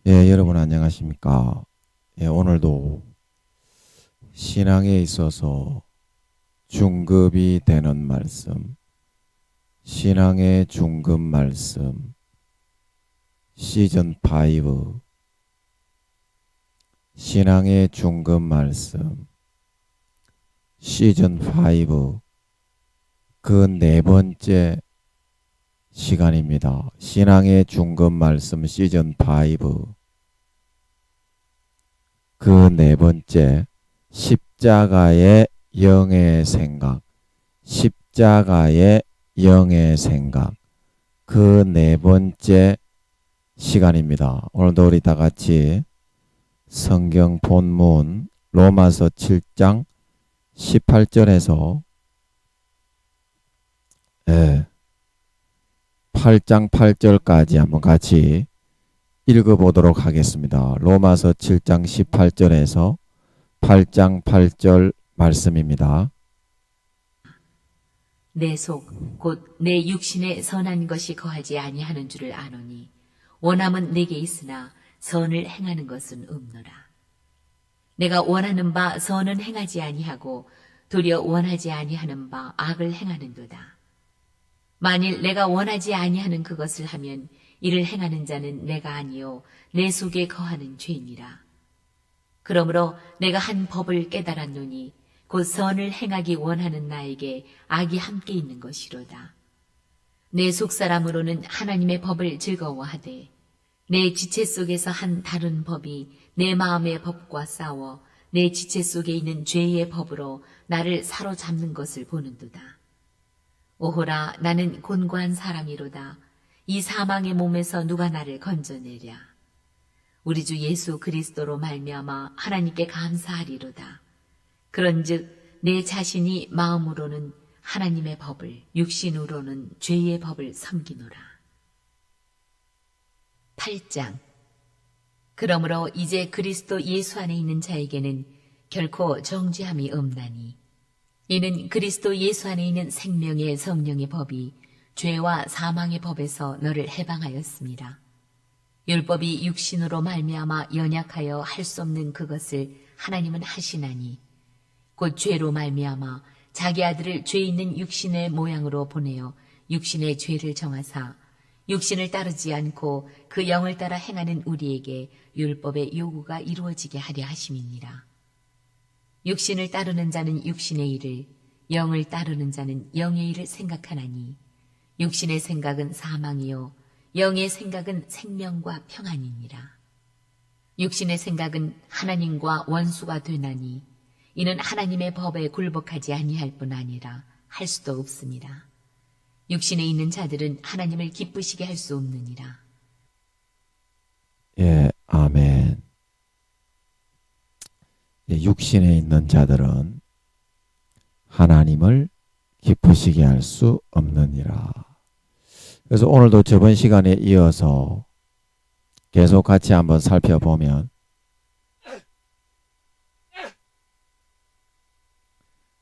여러분 안녕하십니까? 오늘도 신앙에 있어서 중급이 되는 말씀, 신앙의 중급 말씀, 시즌 5, 신앙의 중급 말씀, 시즌 5, 그 네 번째 시간입니다. 신앙의 중급 말씀 시즌 5, 그 네 번째, 십자가의 영의 생각, 십자가의 영의 생각, 그 네 번째 시간입니다. 오늘도 우리 다 같이 성경 본문 로마서 7장 18절에서 8장 8절까지 한번 같이 읽어보도록 하겠습니다. 로마서 7장 18절에서 8장 8절 말씀입니다. 내 속 곧 내 육신에 선한 것이 거하지 아니하는 줄을 아노니 원함은 내게 있으나 선을 행하는 것은 없노라. 내가 원하는 바 선은 행하지 아니하고 도리어 원하지 아니하는 바 악을 행하는도다. 만일 내가 원하지 아니하는 그것을 하면 이를 행하는 자는 내가 아니요 내 속에 거하는 죄이니라. 그러므로 내가 한 법을 깨달았노니 곧 선을 행하기 원하는 나에게 악이 함께 있는 것이로다. 내 속사람으로는 하나님의 법을 즐거워하되 내 지체 속에서 한 다른 법이 내 마음의 법과 싸워 내 지체 속에 있는 죄의 법으로 나를 사로잡는 것을 보는도다. 오호라, 나는 곤고한 사람이로다. 이 사망의 몸에서 누가 나를 건져내랴. 우리 주 예수 그리스도로 말미암아 하나님께 감사하리로다. 그런즉 내 자신이 마음으로는 하나님의 법을, 육신으로는 죄의 법을 섬기노라. 8장. 그러므로 이제 그리스도 예수 안에 있는 자에게는 결코 정죄함이 없나니 이는 그리스도 예수 안에 있는 생명의 성령의 법이 죄와 사망의 법에서 너를 해방하였습니다. 율법이 육신으로 말미암아 연약하여 할 수 없는 그것을 하나님은 하시나니 곧 죄로 말미암아 자기 아들을 죄 있는 육신의 모양으로 보내어 육신의 죄를 정하사 육신을 따르지 않고 그 영을 따라 행하는 우리에게 율법의 요구가 이루어지게 하려 하심이니라. 육신을 따르는 자는 육신의 일을, 영을 따르는 자는 영의 일을 생각하나니 육신의 생각은 사망이요 영의 생각은 생명과 평안이니라. 육신의 생각은 하나님과 원수가 되나니 이는 하나님의 법에 굴복하지 아니할 뿐 아니라 할 수도 없습니다. 육신에 있는 자들은 하나님을 기쁘시게 할 수 없느니라. 아멘. 육신에 있는 자들은 하나님을 기쁘시게 할 수 없느니라. 그래서 오늘도 저번 시간에 이어서 계속 같이 한번 살펴보면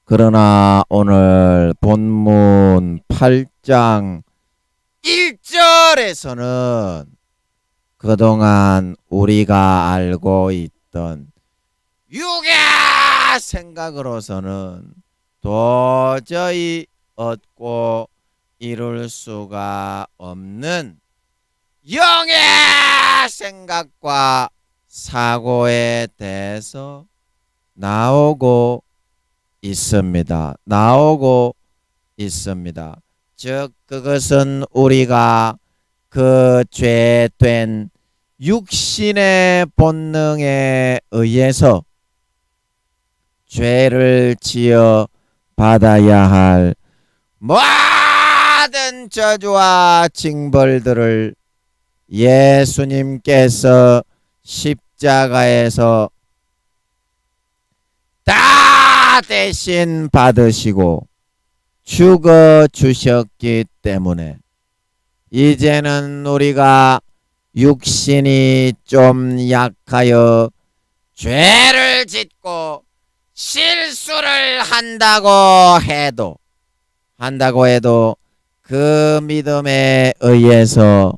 그러나 오늘 본문 8장 1절에서는 그동안 우리가 알고 있던 육의 생각으로서는 도저히 얻고 이룰 수가 없는 영의 생각과 사고에 대해서 나오고 있습니다. 즉 그것은 우리가 그 죄된 육신의 본능에 의해서 죄를 지어 받아야 할 모든 저주와 징벌들을 예수님께서 십자가에서 다 대신 받으시고 죽어 주셨기 때문에 이제는 우리가 육신이 좀 약하여 죄를 짓고 실수를 한다고 해도 그 믿음에 의해서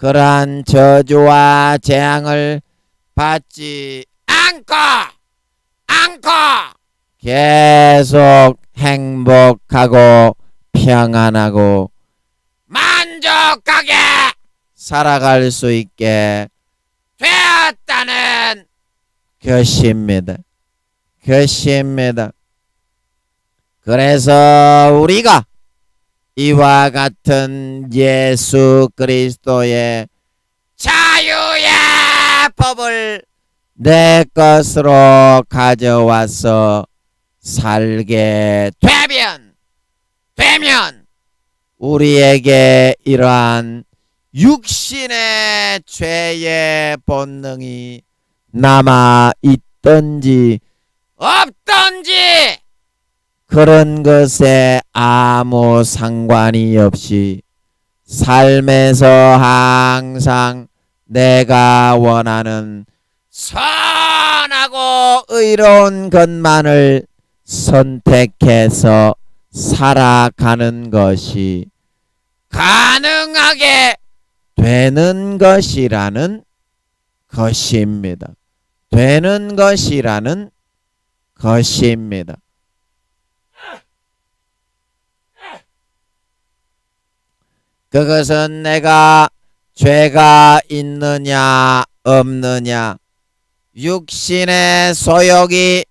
그러한 저주와 재앙을 받지 않고 계속 행복하고 평안하고 만족하게 살아갈 수 있게 되었다는 것입니다. 그래서 우리가 이와 같은 예수 그리스도의 자유의 법을 내 것으로 가져와서 살게 되면 우리에게 이러한 육신의 죄의 본능이 남아 있든지 없든지 그런 것에 아무 상관이 없이 삶에서 항상 내가 원하는 선하고 의로운 것만을 선택해서 살아가는 것이 가능하게 되는 것이라는 것입니다. 그것은 내가 죄가 있느냐 없느냐, 육신의 소욕이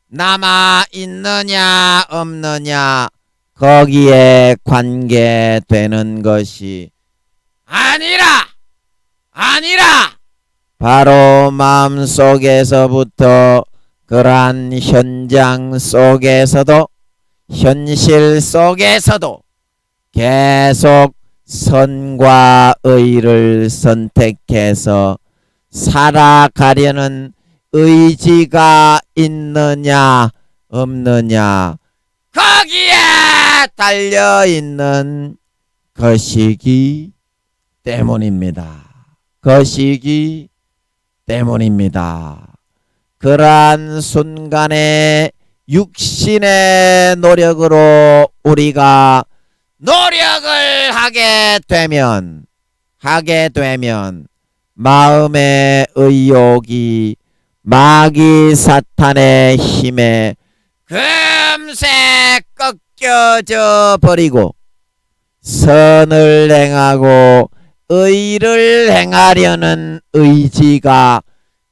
남아 있느냐 없느냐 거기에 관계되는 것이 아니라 바로 마음속에서부터 그러한 현장 속에서도 현실 속에서도 계속 선과 의를 선택해서 살아가려는 의지가 있느냐 없느냐 거기에 달려있는 것이기 때문입니다. 그러한 순간에 육신의 노력으로 우리가 노력을 하게 되면 마음의 의욕이 마귀 사탄의 힘에 금세 꺾여져 버리고 선을 행하고 의를 행하려는 의지가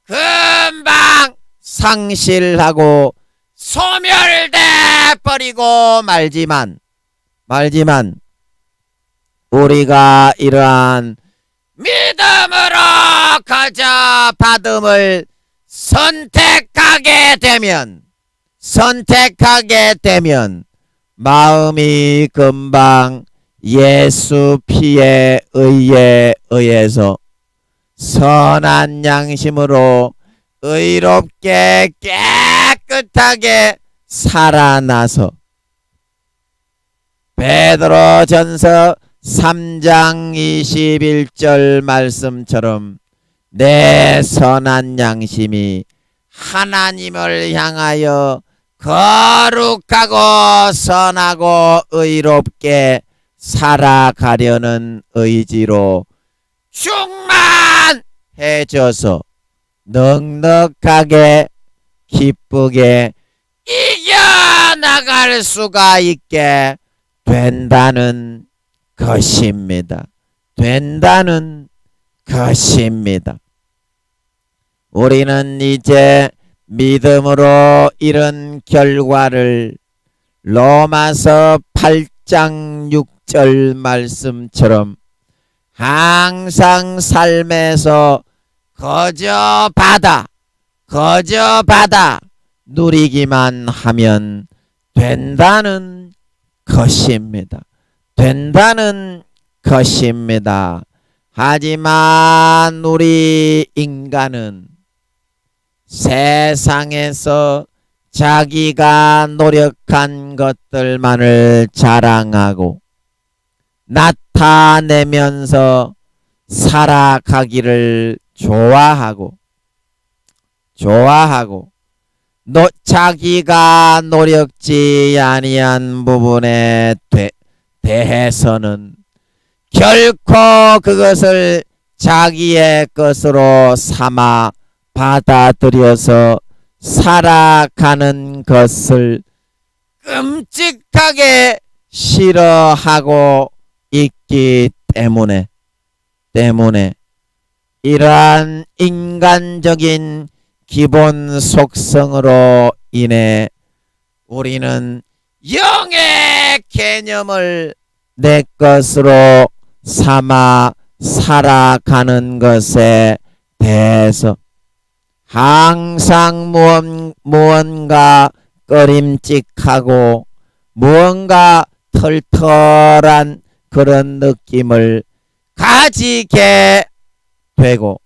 금방 상실하고 소멸돼 버리고 말지만 우리가 이러한 믿음으로 거저 받음을 선택하게 되면 마음이 금방 예수 피의 의에 의해서 선한 양심으로 의롭게 깨끗하게 살아나서 베드로전서 3장 21절 말씀처럼 내 선한 양심이 하나님을 향하여 거룩하고 선하고 의롭게 살아가려는 의지로 충만해져서 넉넉하게 기쁘게 이겨나갈 수가 있게 된다는 것입니다. 우리는 이제 믿음으로 이런 결과를 로마서 8장 6절 말씀처럼 항상 삶에서 거저 받아 누리기만 하면 된다는 것입니다. 하지만 우리 인간은 세상에서 자기가 노력한 것들만을 자랑하고 나타내면서 살아가기를 좋아하고 자기가 노력지 아니한 부분에 대해서는 결코 그것을 자기의 것으로 삼아 받아들여서 살아가는 것을 끔찍하게 싫어하고 있기 때문에 이러한 인간적인 기본 속성으로 인해 우리는 영의 개념을 내 것으로 삼아 살아가는 것에 대해서 항상 무언가 꺼림칙하고 무언가 털털한 그런 느낌을 가지게 되고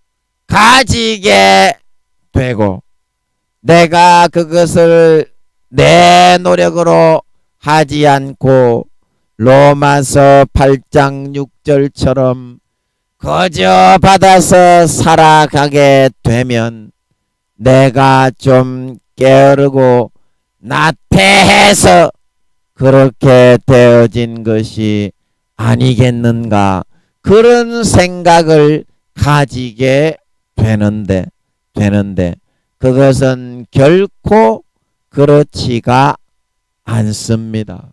내가 그것을 내 노력으로 하지 않고 로마서 8장 6절처럼 거저 받아서 살아가게 되면 내가 좀 게으르고 나태해서 그렇게 되어진 것이 아니겠는가, 그런 생각을 가지게 되는데 그것은 결코 그렇지가 않습니다.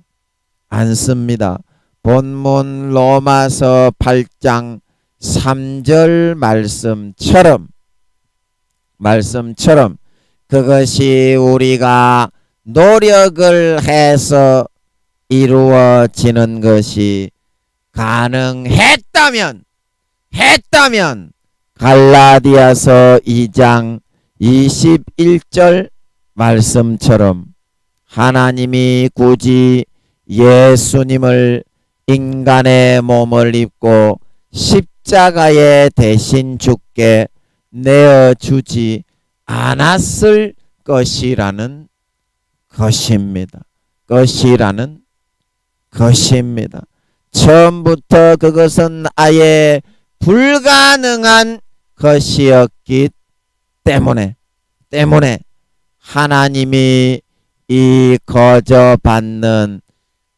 본문 로마서 8장 3절 말씀처럼 그것이 우리가 노력을 해서 이루어지는 것이 가능했다면 갈라디아서 2장 21절 말씀처럼 하나님이 굳이 예수님을 인간의 몸을 입고 십자가에 대신 죽게 내어주지 않았을 것이라는 것입니다. 처음부터 그것은 아예 불가능한 것이었기 때문에 하나님이 이 거저 받는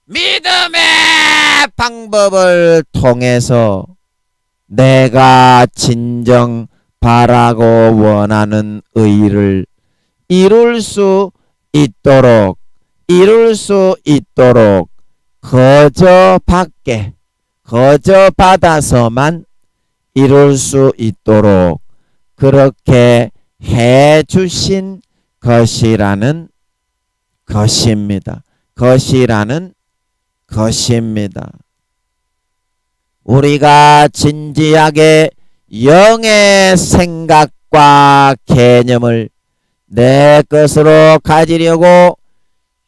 믿음의 방법을 통해서 내가 진정 바라고 원하는 의를 이룰 수 있도록 거저 받아서만 이룰 수 있도록 그렇게 해 주신 것이라는 것입니다. 우리가 진지하게 영의 생각과 개념을 내 것으로 가지려고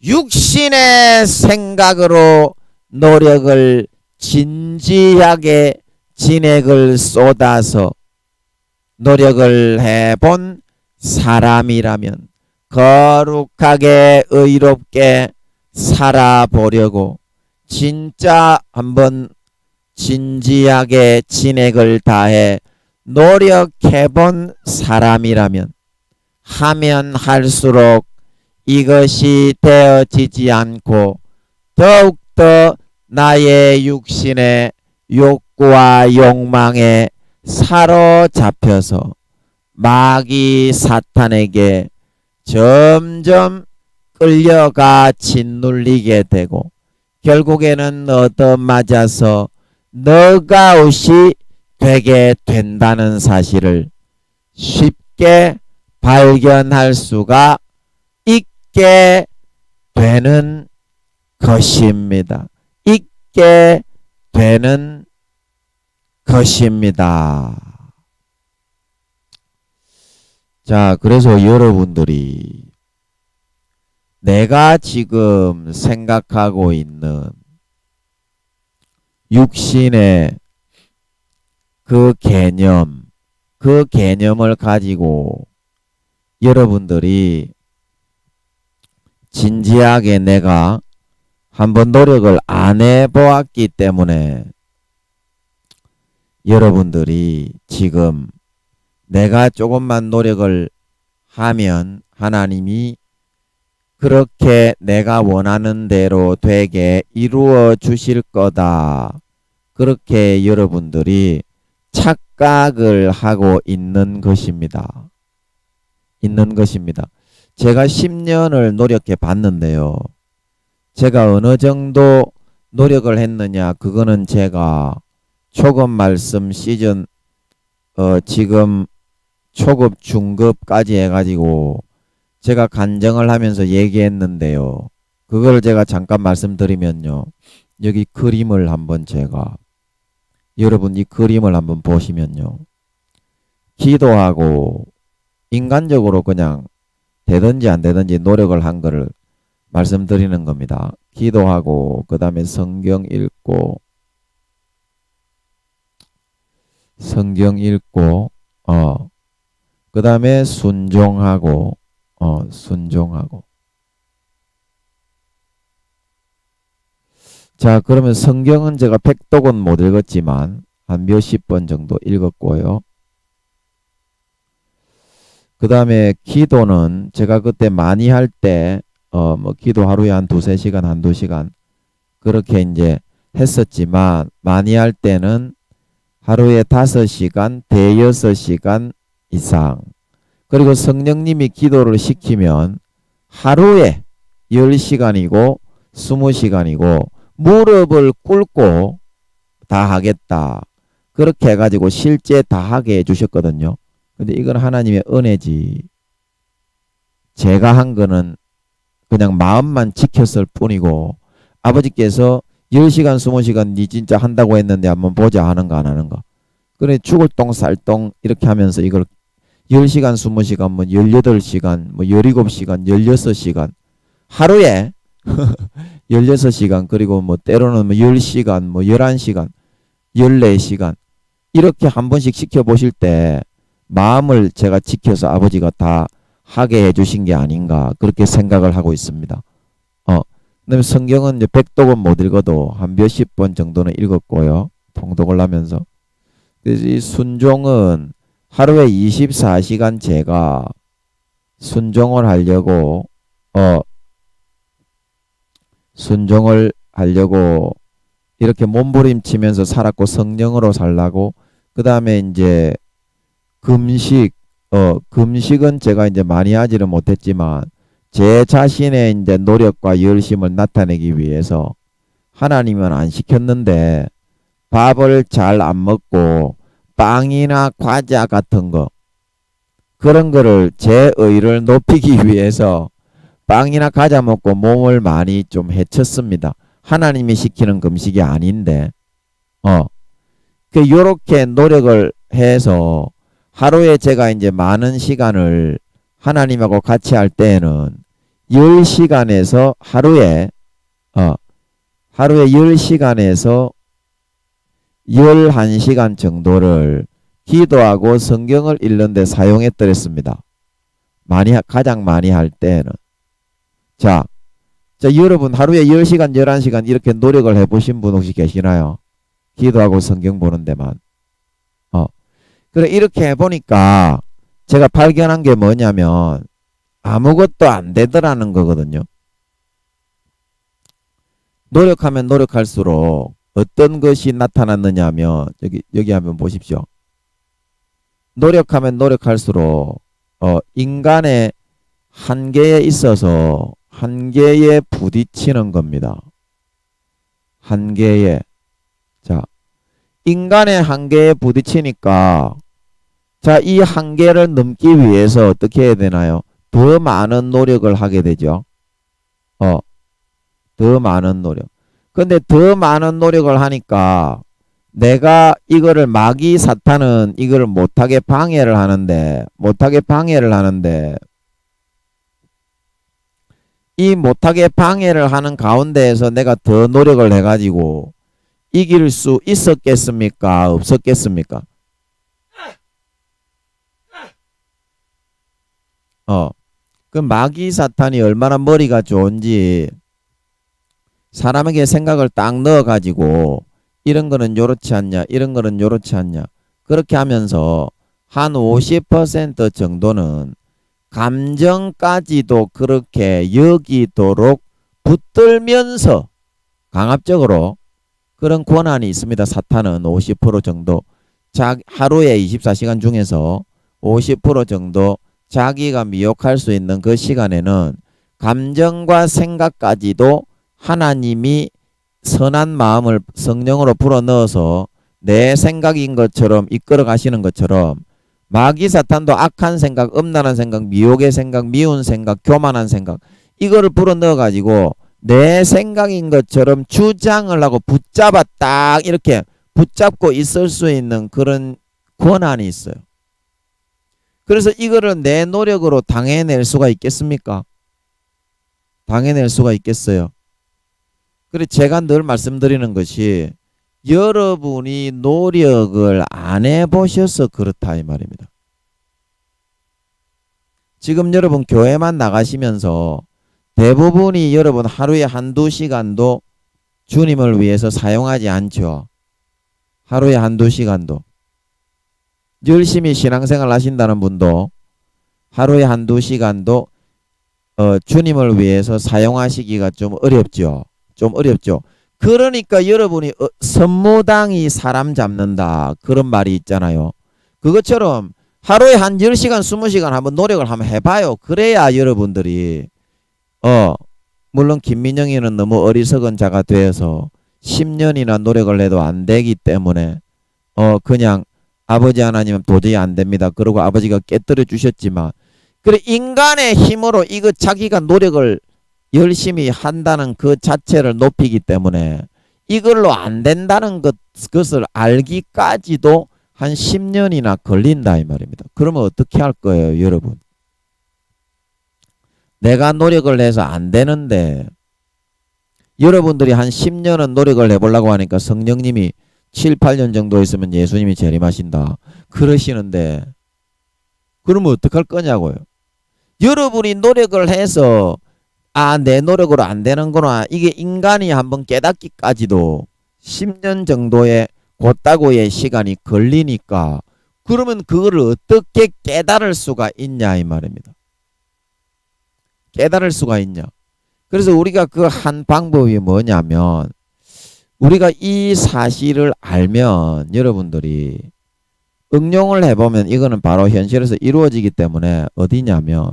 육신의 생각으로 노력을 진지하게 진액을 쏟아서 노력을 해본 사람이라면 거룩하게 의롭게 살아보려고 진짜 한번 진지하게 진액을 다해 노력해본 사람이라면 하면 할수록 이것이 되어지지 않고 더욱더 나의 육신의 욕구와 욕망에 사로잡혀서 마귀 사탄에게 점점 끌려가 짓눌리게 되고 결국에는 얻어맞아서 너가웃이 되게 된다는 사실을 쉽게 발견할 수가 있게 되는 것입니다. 자, 그래서 여러분들이 내가 지금 생각하고 있는 육신의 그 개념을 가지고 여러분들이 진지하게 내가 한번 노력을 안 해보았기 때문에 여러분들이 지금 내가 조금만 노력을 하면 하나님이 그렇게 내가 원하는 대로 되게 이루어 주실 거다, 그렇게 여러분들이 착각을 하고 있는 것입니다. 있는 것입니다. 제가 10년을 노력해 봤는데요. 제가 어느 정도 노력을 했느냐, 그거는 제가 초급 말씀 시즌 지금 초급 중급까지 해가지고 제가 간증을 하면서 얘기했는데요. 그걸 제가 잠깐 말씀드리면요. 여기 그림을 한번 제가 여러분 이 그림을 한번 보시면요. 기도하고 인간적으로 그냥 되든지 안 되든지 노력을 한 거를 말씀드리는 겁니다. 기도하고 그 다음에 성경 읽고 그 다음에 순종하고 순종하고. 자, 그러면 성경은 제가 100독은 못 읽었지만 한 몇십 번 정도 읽었고요. 그 다음에 기도는 제가 그때 많이 할 때 뭐 기도 하루에 한 두세 시간 한두 시간 그렇게 이제 했었지만 많이 할 때는 하루에 5시간 대여섯 시간 이상. 그리고 성령님이 기도를 시키면 하루에 10시간이고 20시간이고 무릎을 꿇고 다 하겠다. 그렇게 해가지고 실제 다 하게 해주셨거든요. 근데 이건 하나님의 은혜지. 제가 한 거는 그냥 마음만 지켰을 뿐이고 아버지께서 10시간 20시간 니 진짜 한다고 했는데 한번 보자 하는가 안 하는가. 그래 죽을 똥 쌀 똥 이렇게 하면서 이걸 10시간 20시간 뭐 18시간 뭐 17시간 16시간 하루에 16시간 그리고 뭐 때로는 뭐 10시간 뭐 11시간 14시간 이렇게 한 번씩 시켜보실 때 마음을 제가 지켜서 아버지가 다 하게 해주신 게 아닌가 그렇게 생각을 하고 있습니다. 그다음에 성경은 이제 100독은 못 읽어도 한 몇십 번 정도는 읽었고요. 통독을 하면서. 그래서 이 순종은 하루에 24시간 제가 순종을 하려고 이렇게 몸부림치면서 살았고 성령으로 살라고. 그 다음에 이제 금식은 제가 이제 많이 하지를 못했지만 제 자신의 이제 노력과 열심을 나타내기 위해서 하나님은 안 시켰는데 밥을 잘 안 먹고 빵이나 과자 같은 거 그런 거를 제 의를 높이기 위해서 빵이나 과자 먹고 몸을 많이 좀 해쳤습니다. 하나님이 시키는 금식이 아닌데 요렇게 노력을 해서 하루에 제가 이제 많은 시간을 하나님하고 같이 할 때에는 10시간에서 하루에 10시간에서 11시간 정도를 기도하고 성경을 읽는 데 사용했더랬습니다. 가장 많이 할 때는. 자, 여러분 하루에 10시간 11시간 이렇게 노력을 해보신 분 혹시 계시나요? 기도하고 성경 보는 데만. 그래 이렇게 해보니까 제가 발견한 게 뭐냐면 아무것도 안 되더라는 거거든요. 노력하면 노력할수록 어떤 것이 나타났느냐 하면 여기 한번 보십시오. 노력하면 노력할수록 인간의 한계에 있어서 한계에 부딪히는 겁니다. 한계에. 자, 인간의 한계에 부딪히니까 자, 이 한계를 넘기 위해서 어떻게 해야 되나요? 더 많은 노력을 하게 되죠. 더 많은 노력. 근데 더 많은 노력을 하니까 내가 이거를 마귀 사탄은 이거를 못하게 방해를 하는데 이 못하게 방해를 하는 가운데에서 내가 더 노력을 해가지고 이길 수 있었겠습니까? 없었겠습니까? 그 마귀 사탄이 얼마나 머리가 좋은지 사람에게 생각을 딱 넣어가지고 이런 거는 요렇지 않냐 이런 거는 요렇지 않냐 그렇게 하면서 한 50% 정도는 감정까지도 그렇게 여기도록 붙들면서 강압적으로 그런 권한이 있습니다. 사탄은 50% 정도 하루에 24시간 중에서 50% 정도 자기가 미혹할 수 있는 그 시간에는 감정과 생각까지도 하나님이 선한 마음을 성령으로 불어넣어서 내 생각인 것처럼 이끌어 가시는 것처럼 마귀 사탄도 악한 생각, 음란한 생각, 미혹의 생각, 미운 생각, 교만한 생각 이거를 불어넣어 가지고 내 생각인 것처럼 주장을 하고 붙잡아 딱 이렇게 붙잡고 있을 수 있는 그런 권한이 있어요. 그래서 이거를 내 노력으로 당해낼 수가 있겠습니까? 당해낼 수가 있겠어요. 그래 제가 늘 말씀드리는 것이 여러분이 노력을 안 해보셔서 그렇다 이 말입니다. 지금 여러분 교회만 나가시면서 대부분이 여러분 하루에 한두 시간도 주님을 위해서 사용하지 않죠. 하루에 한두 시간도. 열심히 신앙생활 하신다는 분도 하루에 한두 시간도 주님을 위해서 사용하시기가 좀 어렵죠. 좀 어렵죠. 그러니까 여러분이 선무당이 사람 잡는다 그런 말이 있잖아요. 그것처럼 하루에 한 10시간 20시간 한번 노력을 한번 해봐요. 그래야 여러분들이 물론 김민영이는 너무 어리석은 자가 되어서 10년이나 노력을 해도 안 되기 때문에 그냥 아버지 하나님은 도저히 안 됩니다. 그러고 아버지가 깨뜨려 주셨지만 그래 인간의 힘으로 이거 자기가 노력을 열심히 한다는 그 자체를 높이기 때문에 이걸로 안 된다는 것을 알기까지도 한 10년이나 걸린다 이 말입니다. 그러면 어떻게 할 거예요 여러분? 내가 노력을 해서 안 되는데 여러분들이 한 10년은 노력을 해보려고 하니까 성령님이 7, 8년 정도 있으면 예수님이 재림하신다 그러시는데 그러면 어떡할 거냐고요. 여러분이 노력을 해서 내 노력으로 안 되는구나 이게 인간이 한번 깨닫기까지도 10년 정도의 곧다고의 시간이 걸리니까 그러면 그거를 어떻게 깨달을 수가 있냐 이 말입니다. 깨달을 수가 있냐. 그래서 우리가 그 한 방법이 뭐냐면 우리가 이 사실을 알면 여러분들이 응용을 해보면 이거는 바로 현실에서 이루어지기 때문에 어디냐면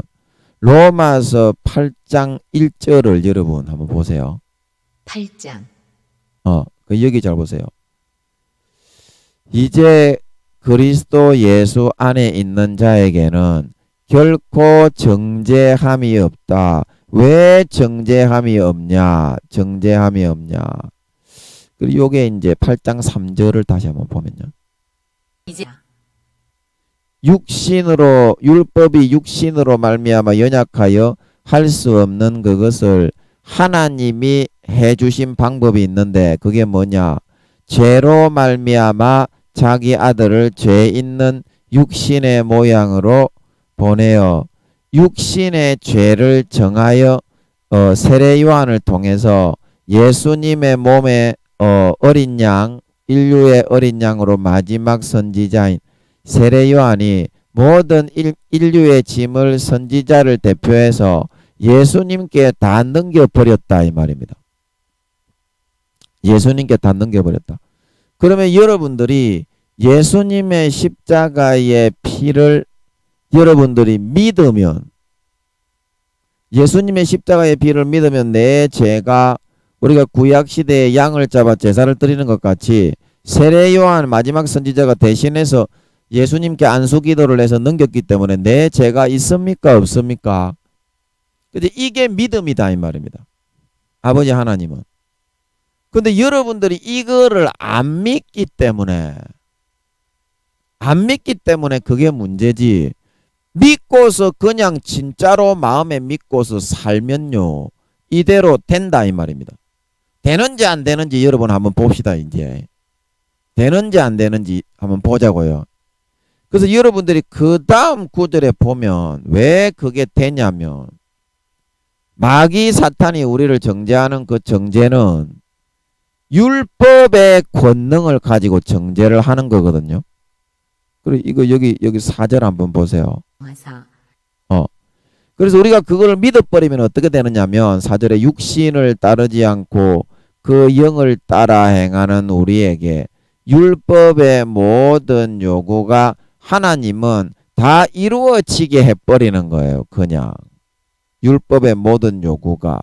로마서 8장 1절을 여러분 한번 보세요. 8장. 여기 잘 보세요. 이제 그리스도 예수 안에 있는 자에게는 결코 정죄함이 없다. 왜 정죄함이 없냐? 정죄함이 없냐? 그리고 요게 이제 8장 3절을 다시 한번 보면요. 이제 육신으로 율법이 육신으로 말미암아 연약하여 할 수 없는 그것을 하나님이 해주신 방법이 있는데 그게 뭐냐? 죄로 말미암아 자기 아들을 죄 있는 육신의 모양으로 보내어 육신의 죄를 정하여 세례 요한을 통해서 예수님의 몸에 어린 양 인류의 어린 양으로 마지막 선지자인 세례 요한이 모든 인류의 짐을 선지자를 대표해서 예수님께 다 넘겨버렸다 이 말입니다. 예수님께 다 넘겨버렸다. 그러면 여러분들이 예수님의 십자가의 피를 여러분들이 믿으면 예수님의 십자가의 피를 믿으면 내 죄가 우리가 구약시대에 양을 잡아 제사를 드리는 것 같이 세례 요한 마지막 선지자가 대신해서 예수님께 안수기도를 해서 넘겼기 때문에 내 죄가 있습니까 없습니까? 근데 이게 믿음이다 이 말입니다. 아버지 하나님은. 근데 여러분들이 이거를 안 믿기 때문에 그게 문제지. 믿고서 그냥 진짜로 마음에 믿고서 살면요 이대로 된다 이 말입니다. 되는지 안 되는지 여러분 한번 봅시다. 이제 되는지 안 되는지 한번 보자고요. 그래서 여러분들이 그 다음 구절에 보면 왜 그게 되냐면 마귀 사탄이 우리를 정죄하는 그 정죄는 율법의 권능을 가지고 정죄를 하는 거거든요. 그리고 이거 여기 4절 한번 보세요. 그래서 우리가 그걸 믿어버리면 어떻게 되느냐면 4절에 육신을 따르지 않고 그 영을 따라 행하는 우리에게 율법의 모든 요구가 하나님은 다 이루어지게 해버리는 거예요. 그냥 율법의 모든 요구가.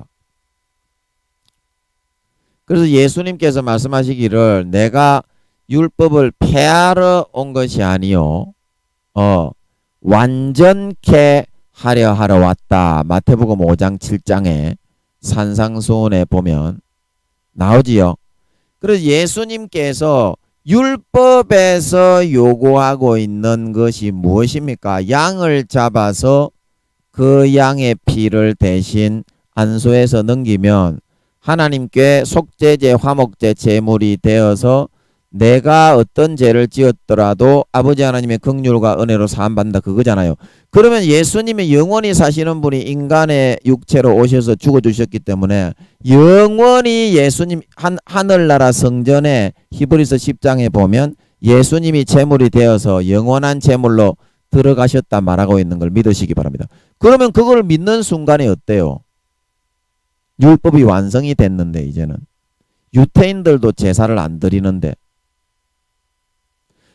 그래서 예수님께서 말씀하시기를 내가 율법을 폐하러 온 것이 아니요 완전케 하려 하러 왔다. 마태복음 5장 7장에 산상수훈에 보면 나오지요. 그래서 예수님께서 율법에서 요구하고 있는 것이 무엇입니까? 양을 잡아서 그 양의 피를 대신 안소에서 넘기면 하나님께 속죄제, 화목제 제물이 되어서 내가 어떤 죄를 지었더라도 아버지 하나님의 긍휼과 은혜로 사함받는다 그거잖아요. 그러면 예수님이 영원히 사시는 분이 인간의 육체로 오셔서 죽어주셨기 때문에 영원히 예수님 하늘나라 성전에 히브리서 10장에 보면 예수님이 제물이 되어서 영원한 제물로 들어가셨다 말하고 있는 걸 믿으시기 바랍니다. 그러면 그걸 믿는 순간에 어때요? 율법이 완성이 됐는데 이제는 유태인들도 제사를 안 드리는데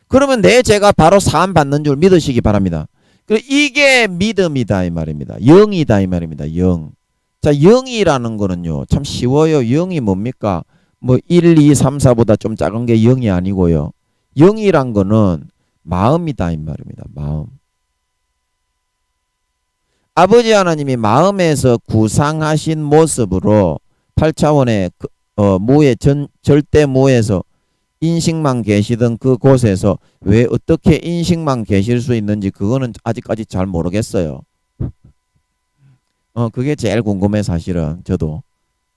그러면 내 죄가 바로 사함 받는 줄 믿으시기 바랍니다. 이게 믿음이다 이 말입니다. 영이다 이 말입니다. 영. 자, 영이라는 거는요 참 쉬워요. 영이 뭡니까? 뭐 1, 2, 3, 4보다 좀 작은 게 영이 아니고요. 영이란 거는 마음이다 이 말입니다. 마음. 아버지 하나님이 마음에서 구상하신 모습으로 8차원의 무의 절대 무에서 인식만 계시던 그곳에서 왜 어떻게 인식만 계실 수 있는지 그거는 아직까지 잘 모르겠어요. 그게 제일 궁금해 사실은 저도.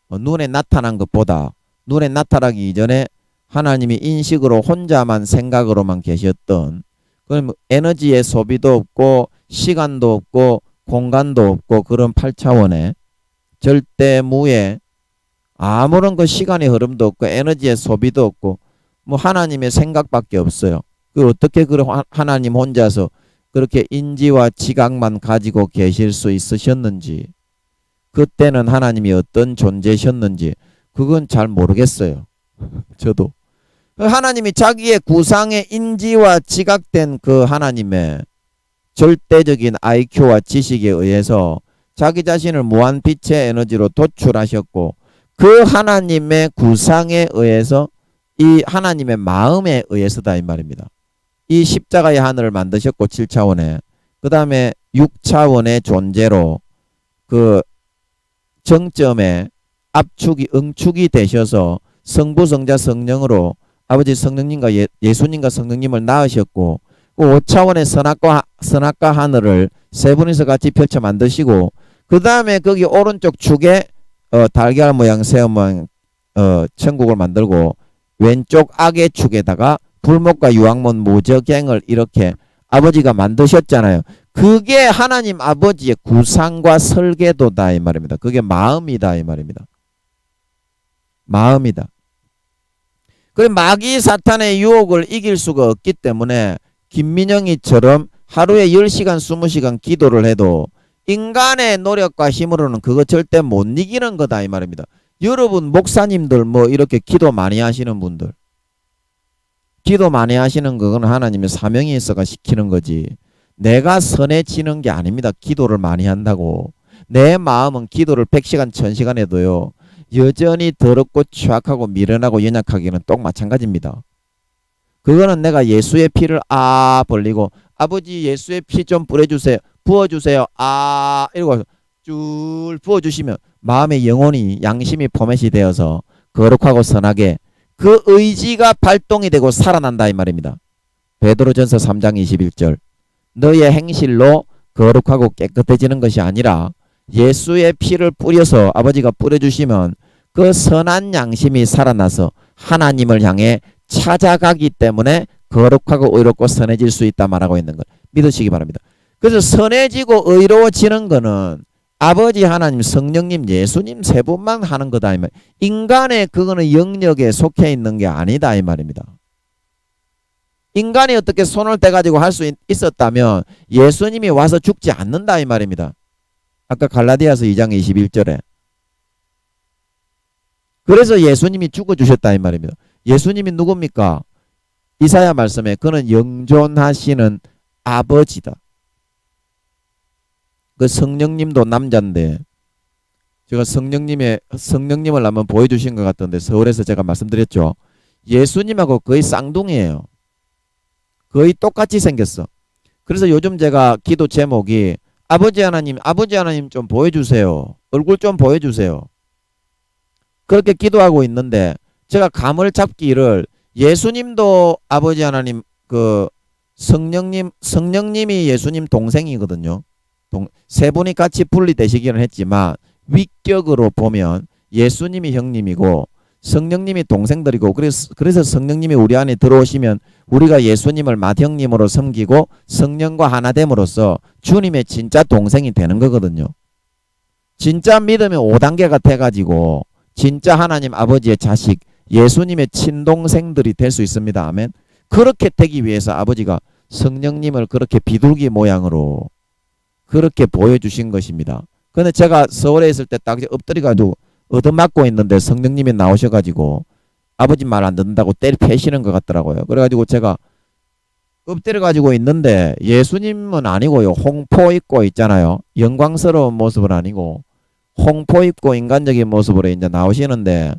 눈에 나타난 것보다 눈에 나타나기 이전에 하나님이 인식으로 혼자만 생각으로만 계셨던 그럼 에너지의 소비도 없고 시간도 없고 공간도 없고 그런 8차원의 절대 무에 아무런 그 시간의 흐름도 없고 에너지의 소비도 없고 뭐 하나님의 생각밖에 없어요. 그 어떻게 그 하나님 혼자서 그렇게 인지와 지각만 가지고 계실 수 있으셨는지 그때는 하나님이 어떤 존재셨는지 그건 잘 모르겠어요. 저도. 하나님이 자기의 구상의 인지와 지각된 그 하나님의 절대적인 IQ와 지식에 의해서 자기 자신을 무한 빛의 에너지로 도출하셨고 그 하나님의 구상에 의해서 이 하나님의 마음에 의해서다 이 말입니다. 이 십자가의 하늘을 만드셨고 7차원에 그 다음에 6차원의 존재로 그 정점에 압축이 응축이 되셔서 성부 성자 성령으로 아버지 성령님과 예수님과 성령님을 낳으셨고 5차원의 선악과 하늘을 세 분이서 같이 펼쳐 만드시고 그 다음에 거기 오른쪽 축에 달걀 모양 새 모양 천국을 만들고 왼쪽 악의 축에다가 불목과 유황문 무저갱을 이렇게 아버지가 만드셨잖아요. 그게 하나님 아버지의 구상과 설계도다 이 말입니다. 그게 마음이다 이 말입니다. 마음이다. 그래 마귀 사탄의 유혹을 이길 수가 없기 때문에 김민영이처럼 하루에 10시간 20시간 기도를 해도 인간의 노력과 힘으로는 그거 절대 못 이기는 거다 이 말입니다. 여러분 목사님들 뭐 이렇게 기도 많이 하시는 분들 기도 많이 하시는 그건 하나님의 사명이 있어가 시키는 거지 내가 선해지는 게 아닙니다. 기도를 많이 한다고 내 마음은 기도를 100시간 1000시간 해도요 여전히 더럽고 취약하고 미련하고 연약하기는 똑 마찬가지입니다. 그거는 내가 예수의 피를 벌리고 아버지 예수의 피 좀 뿌려주세요. 부어주세요. 이러고 쭉 부어주시면 마음의 영혼이 양심이 포맷이 되어서 거룩하고 선하게 그 의지가 발동이 되고 살아난다 이 말입니다. 베드로전서 3장 21절 너의 행실로 거룩하고 깨끗해지는 것이 아니라 예수의 피를 뿌려서 아버지가 뿌려주시면 그 선한 양심이 살아나서 하나님을 향해 찾아가기 때문에 거룩하고 의롭고 선해질 수 있다 말하고 있는 걸 믿으시기 바랍니다. 그래서 선해지고 의로워지는 거는 아버지 하나님 성령님 예수님 세 분만 하는 거다 이 말. 인간의 그거는 영역에 속해 있는 게 아니다 이 말입니다. 인간이 어떻게 손을 떼가지고 할 수 있었다면 예수님이 와서 죽지 않는다 이 말입니다. 아까 갈라디아서 2장 21절에 그래서 예수님이 죽어주셨다 이 말입니다. 예수님이 누굽니까? 이사야 말씀에 그는 영존하시는 아버지다. 그 성령님도 남자인데 제가 성령님을 한번 보여주신 것 같던데 서울에서 제가 말씀드렸죠. 예수님하고 거의 쌍둥이에요. 거의 똑같이 생겼어. 그래서 요즘 제가 기도 제목이 아버지 하나님 좀 보여주세요. 얼굴 좀 보여주세요. 그렇게 기도하고 있는데 제가 감을 잡기를 예수님도 아버지 하나님 성령님이 예수님 동생이거든요. 세 분이 같이 분리되시기는 했지만 위격으로 보면 예수님이 형님이고 성령님이 동생들이고 그래서 성령님이 우리 안에 들어오시면 우리가 예수님을 맏형님으로 섬기고 성령과 하나 됨으로써 주님의 진짜 동생이 되는 거거든요. 진짜 믿으면 5단계가 돼가지고 진짜 하나님 아버지의 자식 예수님의 친동생들이 될 수 있습니다. 아멘. 그렇게 되기 위해서 아버지가 성령님을 그렇게 비둘기 모양으로 그렇게 보여주신 것입니다. 근데 제가 서울에 있을 때 딱 엎드려가지고 얻어맞고 있는데 성령님이 나오셔가지고 아버지 말 안 듣는다고 때리 패시는 것 같더라고요. 그래가지고 제가 엎드려가지고 있는데 예수님은 아니고요. 홍포 입고 있잖아요. 영광스러운 모습은 아니고 홍포 입고 인간적인 모습으로 이제 나오시는데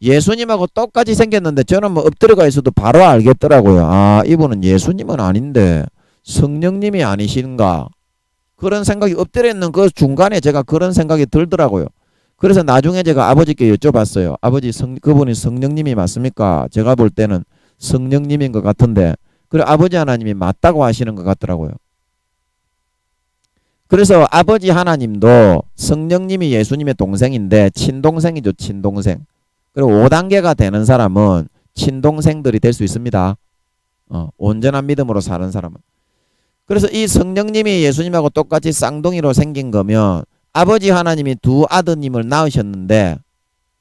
예수님하고 똑같이 생겼는데 저는 뭐 엎드려가 있어도 바로 알겠더라고요. 아, 이분은 예수님은 아닌데 성령님이 아니신가. 그런 생각이 엎드려 있는 그 중간에 제가 그런 생각이 들더라고요. 그래서 나중에 제가 아버지께 여쭤봤어요. 아버지, 그분이 성령님이 맞습니까? 제가 볼 때는 성령님인 것 같은데, 그래 아버지 하나님이 맞다고 하시는 것 같더라고요. 그래서 아버지 하나님도 성령님이 예수님의 동생인데 친동생이죠. 친동생. 그리고 5단계가 되는 사람은 친동생들이 될 수 있습니다. 온전한 믿음으로 사는 사람은. 그래서 이 성령님이 예수님하고 똑같이 쌍둥이로 생긴 거면 아버지 하나님이 두 아드님을 낳으셨는데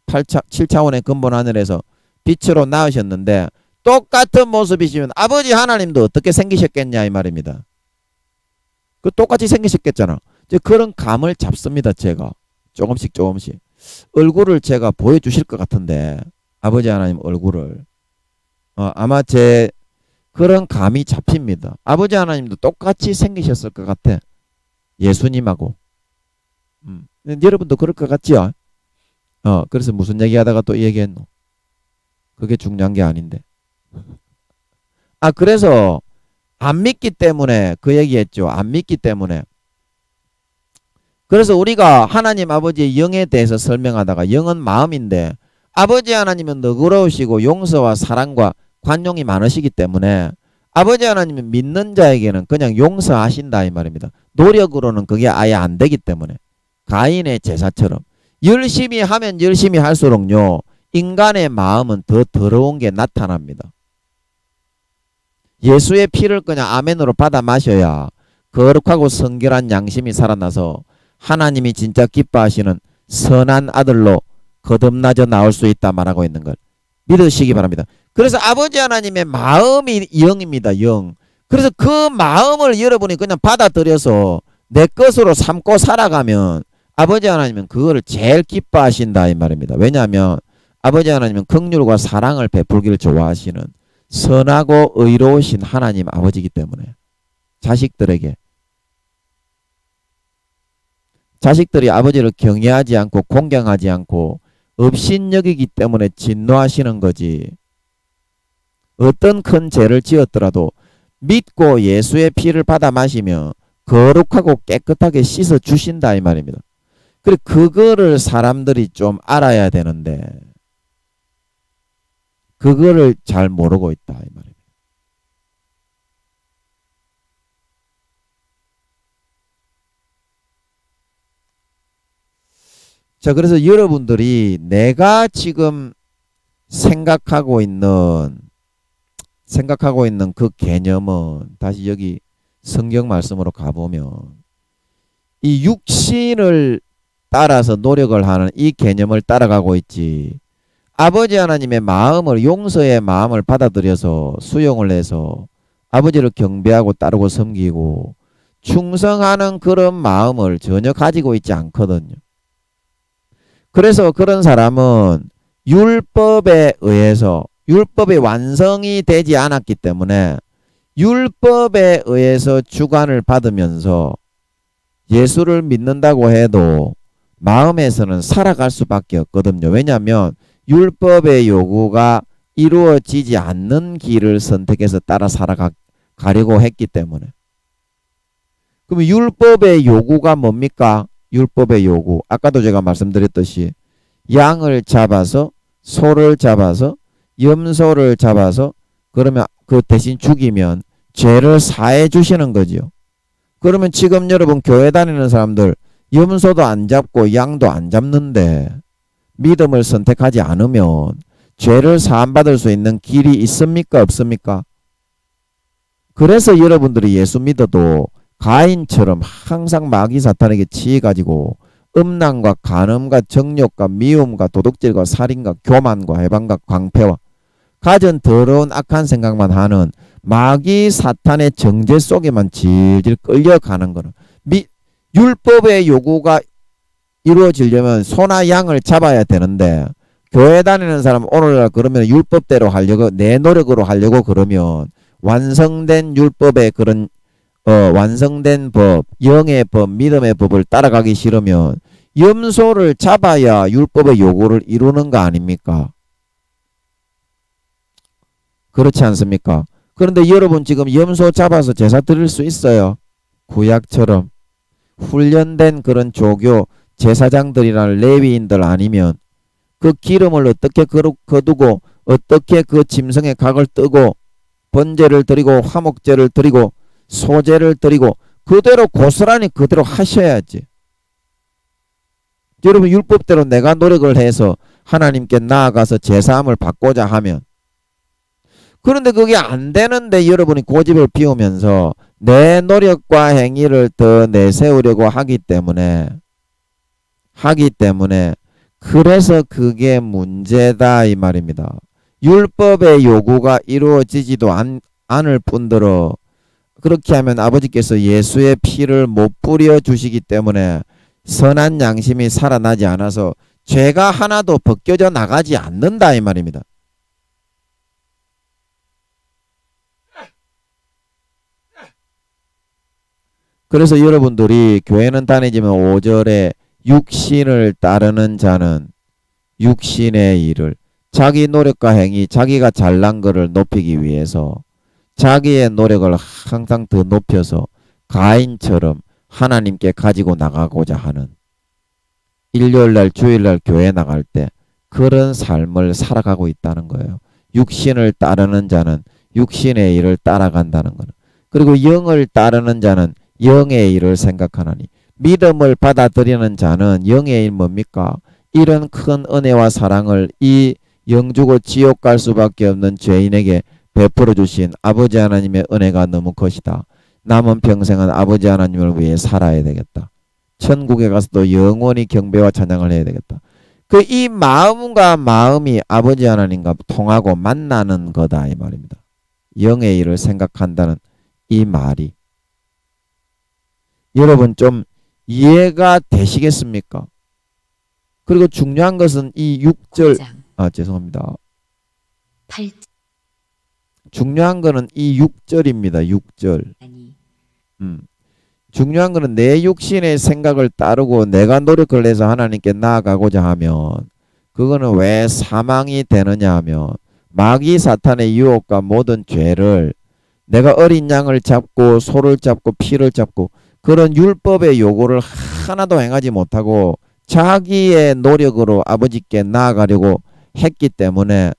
7차원의 근본 하늘에서 빛으로 낳으셨는데 똑같은 모습이시면 아버지 하나님도 어떻게 생기셨겠냐 이 말입니다. 그 똑같이 생기셨겠잖아. 이제 그런 감을 잡습니다. 제가 조금씩 얼굴을 제가 보여주실 것 같은데 아버지 하나님 얼굴을 아마 제 그런 감이 잡힙니다. 아버지 하나님도 똑같이 생기셨을 것 같아. 예수님하고. 여러분도 그럴 것 같지요? 그래서 무슨 얘기하다가 또 얘기했노? 그게 중요한 게 아닌데. 그래서 안 믿기 때문에 그 얘기했죠. 안 믿기 때문에. 그래서 우리가 하나님 아버지의 영에 대해서 설명하다가 영은 마음인데 아버지 하나님은 너그러우시고 용서와 사랑과 관용이 많으시기 때문에 아버지 하나님은 믿는 자에게는 그냥 용서하신다 이 말입니다. 노력으로는 그게 아예 안 되기 때문에 가인의 제사처럼 열심히 하면 열심히 할수록요 인간의 마음은 더 더러운 게 나타납니다. 예수의 피를 그냥 아멘으로 받아 마셔야 거룩하고 성결한 양심이 살아나서 하나님이 진짜 기뻐하시는 선한 아들로 거듭나져 나올 수 있다 말하고 있는 걸 믿으시기 바랍니다. 그래서 아버지 하나님의 마음이 영입니다. 영. 그래서 그 마음을 여러분이 그냥 받아들여서 내 것으로 삼고 살아가면 아버지 하나님은 그거를 제일 기뻐하신다 이 말입니다. 왜냐하면 아버지 하나님은 긍휼과 사랑을 베풀기를 좋아하시는 선하고 의로우신 하나님 아버지이기 때문에 자식들이 아버지를 경외하지 않고 공경하지 않고 업신여기기 때문에 진노하시는 거지. 어떤 큰 죄를 지었더라도 믿고 예수의 피를 받아 마시며 거룩하고 깨끗하게 씻어 주신다 이 말입니다. 그래 그거를 사람들이 좀 알아야 되는데 그거를 잘 모르고 있다 이 말입니다. 자, 그래서 여러분들이 내가 지금 생각하고 있는 그 개념은 다시 여기 성경 말씀으로 가보면 이 육신을 따라서 노력을 하는 이 개념을 따라가고 있지. 아버지 하나님의 마음을 용서의 마음을 받아들여서 수용을 해서 아버지를 경배하고 따르고 섬기고 충성하는 그런 마음을 전혀 가지고 있지 않거든요. 그래서 그런 사람은 율법에 의해서 율법이 완성이 되지 않았기 때문에 율법에 의해서 주관을 받으면서 예수를 믿는다고 해도 마음에서는 살아갈 수밖에 없거든요. 왜냐하면 율법의 요구가 이루어지지 않는 길을 선택해서 따라 살아가려고 했기 때문에. 그럼 율법의 요구가 뭡니까? 율법의 요구. 아까도 제가 말씀드렸듯이 양을 잡아서 소를 잡아서 염소를 잡아서 그러면 그 대신 죽이면 죄를 사해 주시는 거지요. 그러면 지금 여러분 교회 다니는 사람들 염소도 안 잡고 양도 안 잡는데 믿음을 선택하지 않으면 죄를 사함받을 수 있는 길이 있습니까? 없습니까? 그래서 여러분들이 예수 믿어도 가인처럼 항상 마귀 사탄에게 치여가지고 음란과 간음과 정욕과 미움과 도둑질과 살인과 교만과 해방과 광패와 가진 더러운 악한 생각만 하는 마귀 사탄의 정죄 속에만 질질 끌려가는 거는 율법의 요구가 이루어지려면 소나 양을 잡아야 되는데 교회 다니는 사람 오늘날 그러면 율법대로 하려고 내 노력으로 하려고 그러면 완성된 율법의 그런 완성된 법, 영의 법, 믿음의 법을 따라가기 싫으면 염소를 잡아야 율법의 요구를 이루는 거 아닙니까? 그렇지 않습니까? 그런데 여러분 지금 염소 잡아서 제사 드릴 수 있어요? 구약처럼 훈련된 그런 조교 제사장들이나 레위인들 아니면 그 기름을 어떻게 거두고 어떻게 그 짐승의 각을 뜨고 번제를 드리고 화목제를 드리고 소제를 드리고 그대로 고스란히 그대로 하셔야지. 여러분 율법대로 내가 노력을 해서 하나님께 나아가서 제사함을 받고자 하면 그런데 그게 안 되는데 여러분이 고집을 피우면서 내 노력과 행위를 더 내세우려고 하기 때문에 그래서 그게 문제다 이 말입니다. 율법의 요구가 이루어지지도 않을 뿐더러 그렇게 하면 아버지께서 예수의 피를 못 뿌려 주시기 때문에 선한 양심이 살아나지 않아서 죄가 하나도 벗겨져 나가지 않는다 이 말입니다. 그래서 여러분들이 교회는 다니지만 5절에 육신을 따르는 자는 육신의 일을 자기 노력과 행위, 자기가 잘난 것을 높이기 위해서 자기의 노력을 항상 더 높여서 가인처럼 하나님께 가지고 나가고자 하는 일요일날 주일날 교회 나갈 때 그런 삶을 살아가고 있다는 거예요. 육신을 따르는 자는 육신의 일을 따라간다는 거는. 그리고 영을 따르는 자는 영의 일을 생각하나니 믿음을 받아들이는 자는 영의 일 뭡니까? 이런 큰 은혜와 사랑을 이 영주고 지옥 갈 수밖에 없는 죄인에게 베풀어 주신 아버지 하나님의 은혜가 너무 컷이다. 남은 평생은 아버지 하나님을 위해 살아야 되겠다. 천국에 가서도 영원히 경배와 찬양을 해야 되겠다. 그 이 마음과 마음이 아버지 하나님과 통하고 만나는 거다 이 말입니다. 영의 일을 생각한다는 이 말이 여러분 좀 이해가 되시겠습니까? 그리고 중요한 것은 이 6절 죄송합니다. 8. 중요한 거는 이 6절입니다. 6절. 중요한 거는 내 육신의 생각을 따르고 내가 노력을 해서 하나님께 나아가고자 하면 그거는 왜 사망이 되느냐 하면 마귀 사탄의 유혹과 모든 죄를 내가 어린 양을 잡고 소를 잡고 피를 잡고 그런 율법의 요구를 하나도 행하지 못하고 자기의 노력으로 아버지께 나아가려고 했기 때문에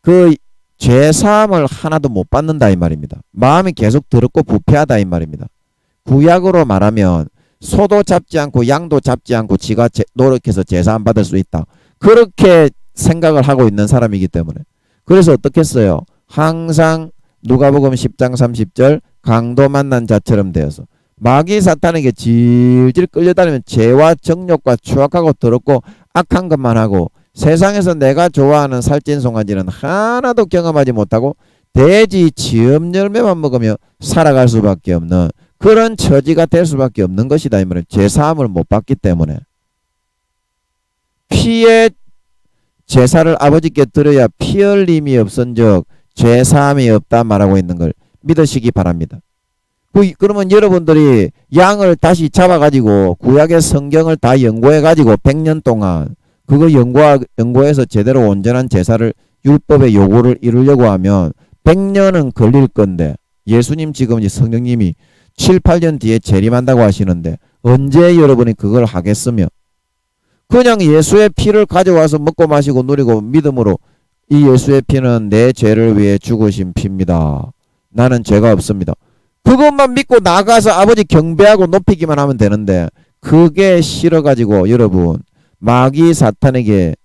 그 죄사함을 하나도 못 받는다 이 말입니다. 마음이 계속 더럽고 부패하다 이 말입니다. 구약으로 말하면 소도 잡지 않고 양도 잡지 않고 지가 노력해서 제사함 받을 수 있다. 그렇게 생각을 하고 있는 사람이기 때문에 그래서 어떻게 했어요? 항상 누가복음 10장 30절 강도 만난 자처럼 되어서 마귀 사탄에게 질질 끌려다니면 죄와 정욕과 추악하고 더럽고 악한 것만 하고 세상에서 내가 좋아하는 살찐 송아지는 하나도 경험하지 못하고 돼지 지엄 열매만 먹으며 살아갈 수밖에 없는 그런 처지가 될 수밖에 없는 것이다. 이 말은 죄사함을 못 받기 때문에 피의 제사를 아버지께 드려야 피 흘림이 없은즉 죄사함이 없다 말하고 있는 걸 믿으시기 바랍니다. 그러면 여러분들이 양을 다시 잡아가지고 구약의 성경을 다 연구해가지고 100년 동안 그거 연구해서 제대로 온전한 제사를 율법의 요구를 이루려고 하면 100년은 걸릴 건데 예수님 지금 성령님이 7, 8년 뒤에 재림한다고 하시는데 언제 여러분이 그걸 하겠으며 그냥 예수의 피를 가져와서 먹고 마시고 누리고 믿음으로 이 예수의 피는 내 죄를 위해 죽으신 피입니다. 나는 죄가 없습니다. 그것만 믿고 나가서 아버지 경배하고 높이기만 하면 되는데 그게 싫어가지고 여러분 마귀 사탄에게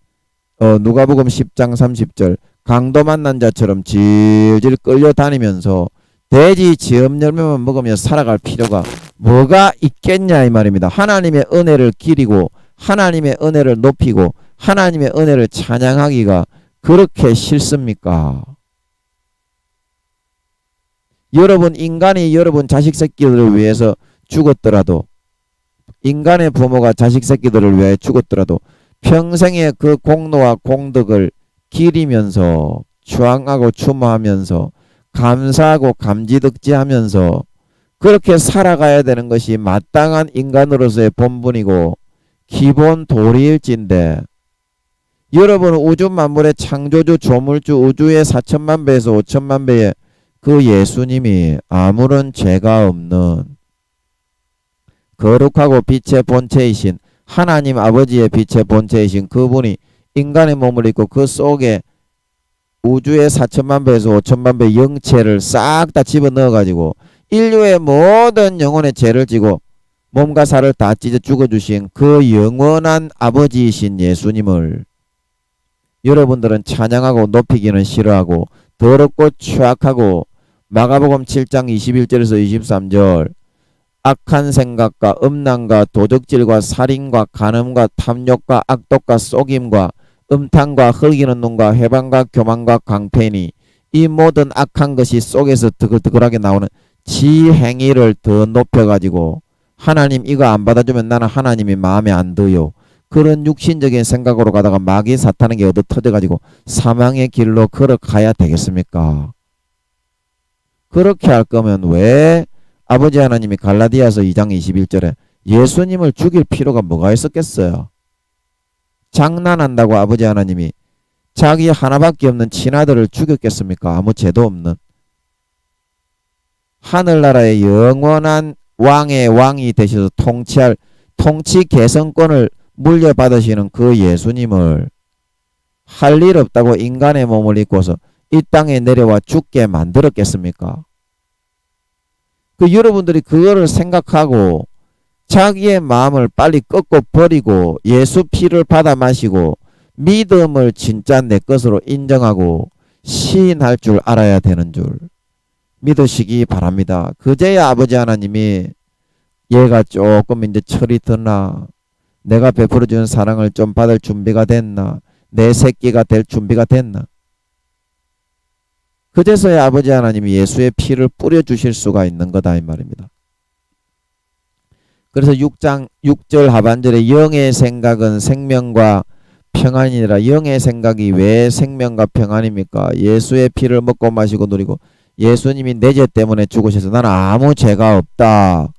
누가복음 10장 30절 강도 만난 자처럼 질질 끌려다니면서 돼지 지엄 열매만 먹으며 살아갈 필요가 뭐가 있겠냐 이 말입니다. 하나님의 은혜를 기리고 하나님의 은혜를 높이고 하나님의 은혜를 찬양하기가 그렇게 싫습니까? 여러분 인간이 여러분 자식 새끼들을 위해서 죽었더라도 인간의 부모가 자식 새끼들을 위해 죽었더라도 평생의 그 공로와 공덕을 기리면서 추앙하고 추모하면서 감사하고 감지덕지하면서 그렇게 살아가야 되는 것이 마땅한 인간으로서의 본분이고 기본 도리일진데 여러분 우주 만물의 창조주 조물주 우주의 4천만 배에서 5천만 배의 그 예수님이 아무런 죄가 없는 거룩하고 빛의 본체이신 하나님 아버지의 빛의 본체이신 그분이 인간의 몸을 입고 그 속에 우주의 4천만 배에서 5천만 배 영체를 싹 다 집어넣어 가지고 인류의 모든 영혼의 죄를 지고 몸과 살을 다 찢어 죽어주신 그 영원한 아버지이신 예수님을 여러분들은 찬양하고 높이기는 싫어하고 더럽고 추악하고 마가복음 7장 21절에서 23절 악한 생각과 음란과 도적질과 살인과 간음과 탐욕과 악독과 속임과 음탕과 흘기는 눈과 해방과 교만과 강패니 이 모든 악한 것이 속에서 드글드글하게 나오는 지 행위를 더 높여가지고 하나님 이거 안 받아주면 나는 하나님이 마음에 안 드요. 그런 육신적인 생각으로 가다가 마귀 사탄에게 얻어 터져가지고 사망의 길로 걸어가야 되겠습니까? 그렇게 할 거면 왜 아버지 하나님이 갈라디아서 2장 21절에 예수님을 죽일 필요가 뭐가 있었겠어요? 장난한다고 아버지 하나님이 자기 하나밖에 없는 친아들을 죽였겠습니까? 아무 죄도 없는 하늘나라의 영원한 왕의 왕이 되셔서 통치할 통치 개성권을 물려받으시는 그 예수님을 할 일 없다고 인간의 몸을 입고서 이 땅에 내려와 죽게 만들었겠습니까? 여러분들이 그거를 생각하고 자기의 마음을 빨리 꺾고 버리고 예수 피를 받아 마시고 믿음을 진짜 내 것으로 인정하고 시인할 줄 알아야 되는 줄 믿으시기 바랍니다. 그제야 아버지 하나님이 얘가 조금 이제 철이 드나 내가 베풀어 주는 사랑을 좀 받을 준비가 됐나 내 새끼가 될 준비가 됐나 그제서야 아버지 하나님이 예수의 피를 뿌려주실 수가 있는 거다 이 말입니다. 그래서 6장 6절 하반절에 영의 생각은 생명과 평안이라 영의 생각이 왜 생명과 평안입니까? 예수의 피를 먹고 마시고 누리고 예수님이 내 죄 때문에 죽으셔서 나는 아무 죄가 없다.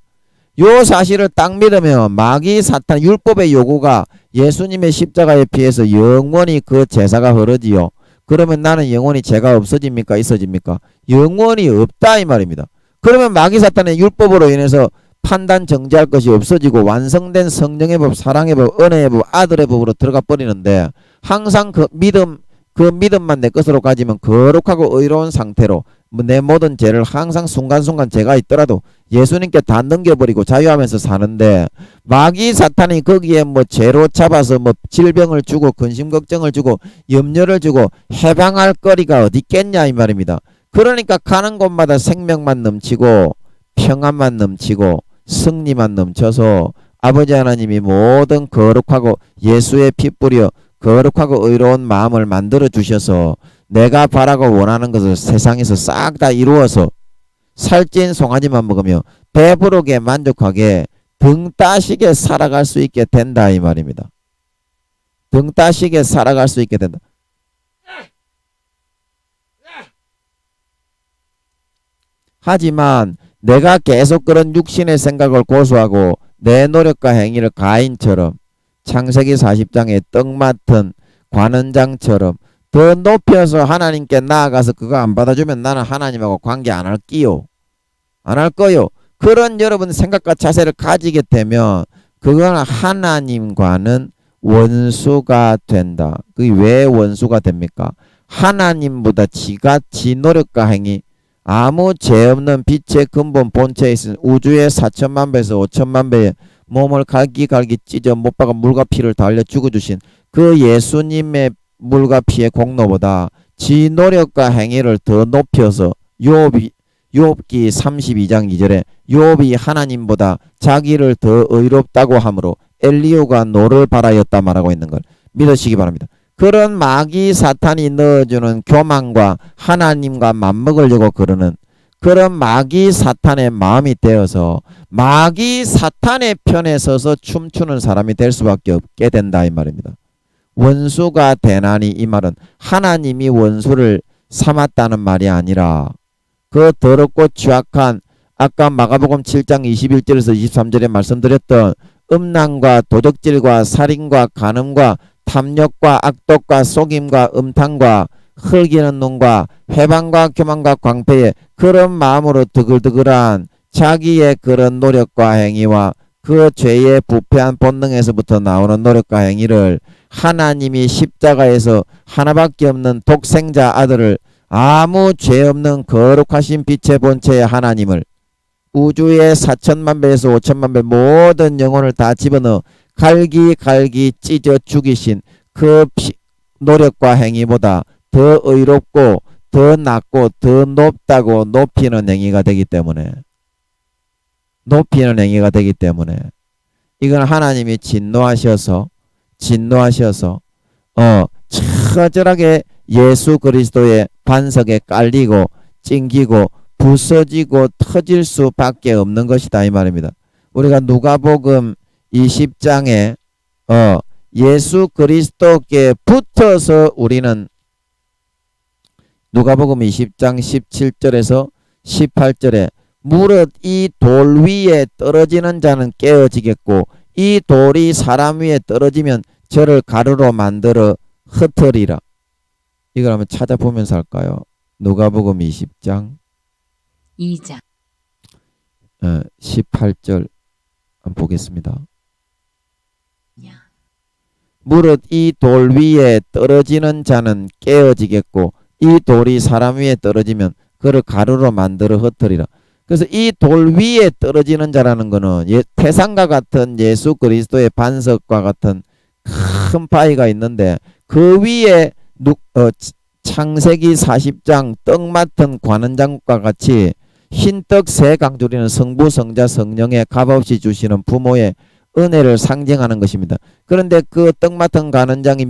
요 사실을 딱 믿으면 마귀 사탄 율법의 요구가 예수님의 십자가에 피해서 영원히 그 제사가 흐르지요. 그러면 나는 영원히 죄가 없어집니까? 있어집니까? 영원히 없다 이 말입니다. 그러면 마귀 사탄의 율법으로 인해서 판단 정지할 것이 없어지고 완성된 성령의 법, 사랑의 법, 은혜의 법, 아들의 법으로 들어가 버리는데 항상 그 믿음만 내 것으로 가지면 거룩하고 의로운 상태로 내 모든 죄를 항상 순간순간 죄가 있더라도 예수님께 다 넘겨버리고 자유하면서 사는데 마귀 사탄이 거기에 죄로 잡아서 질병을 주고 근심 걱정을 주고 염려를 주고 해방할 거리가 어디 있겠냐 이 말입니다. 그러니까 가는 곳마다 생명만 넘치고 평안만 넘치고 승리만 넘쳐서 아버지 하나님이 모든 거룩하고 예수의 피 뿌려 거룩하고 의로운 마음을 만들어 주셔서 내가 바라고 원하는 것을 세상에서 싹 다 이루어서 살찐 송아지만 먹으며 배부르게 만족하게 등 따시게 살아갈 수 있게 된다 이 말입니다. 등 따시게 살아갈 수 있게 된다. 하지만 내가 계속 그런 육신의 생각을 고수하고 내 노력과 행위를 가인처럼 창세기 40장의 떡 맡은 관원장처럼 더 높여서 하나님께 나아가서 그거 안 받아주면 나는 하나님하고 관계 안 할게요. 안 할 거요. 그런 여러분 생각과 자세를 가지게 되면 그건 하나님과는 원수가 된다. 그게 왜 원수가 됩니까? 하나님보다 지가 지 노력과 행위 아무 죄 없는 빛의 근본 본체에 있는 우주의 4천만 배에서 5천만 배의 몸을 갈기갈기 찢어 못 박아 물과 피를 달려 죽어주신 그 예수님의 물과 피의 공로보다 지 노력과 행위를 더 높여서 욥기 32장 2절에 욥이 하나님보다 자기를 더 의롭다고 하므로 엘리후가 노를 바라였다 말하고 있는 걸 믿으시기 바랍니다. 그런 마귀 사탄이 넣어주는 교만과 하나님과 맞먹으려고 그러는 그런 마귀 사탄의 마음이 되어서 마귀 사탄의 편에 서서 춤추는 사람이 될 수밖에 없게 된다 이 말입니다. 원수가 되나니 이 말은 하나님이 원수를 삼았다는 말이 아니라 그 더럽고 취약한 아까 마가복음 7장 21절에서 23절에 말씀드렸던 음란과 도적질과 살인과 간음과 탐욕과 악독과 속임과 음탕과 흘기는 눈과 회방과 교만과 광패의 그런 마음으로 드글드글한 자기의 그런 노력과 행위와 그 죄의 부패한 본능에서부터 나오는 노력과 행위를 하나님이 십자가에서 하나밖에 없는 독생자 아들을 아무 죄 없는 거룩하신 빛의 본체의 하나님을 우주의 4천만 배에서 5천만 배 모든 영혼을 다 집어넣어 갈기갈기 찢어 죽이신 그 노력과 행위보다 더 의롭고 더 낫고 더 높다고 높이는 행위가 되기 때문에 이건 하나님이 진노하셔서 처절하게 예수 그리스도의 반석에 깔리고 찡기고 부서지고 터질 수밖에 없는 것이다 이 말입니다. 우리가 누가복음 20장에 예수 그리스도께 붙어서 우리는 누가복음 20장 17절에서 18절에 무릇 이 돌 위에 떨어지는 자는 깨어지겠고 이 돌이 사람 위에 떨어지면 저를 가루로 만들어 흩으리라. 이걸 한번 찾아보면서 할까요? 누가복음 20장 2장 18절 한번 보겠습니다. 무릇 이 돌 위에 떨어지는 자는 깨어지겠고 이 돌이 사람 위에 떨어지면 그를 가루로 만들어 흩으리라. 그래서 이 돌 위에 떨어지는 자라는 것은 태산과 같은 예수 그리스도의 반석과 같은 큰 바위가 있는데 그 위에 창세기 40장 떡 맡은 관원장과 같이 흰떡 세 강조리는 성부 성자 성령의 값없이 주시는 부모의 은혜를 상징하는 것입니다. 그런데 그 떡 맡은 관원장이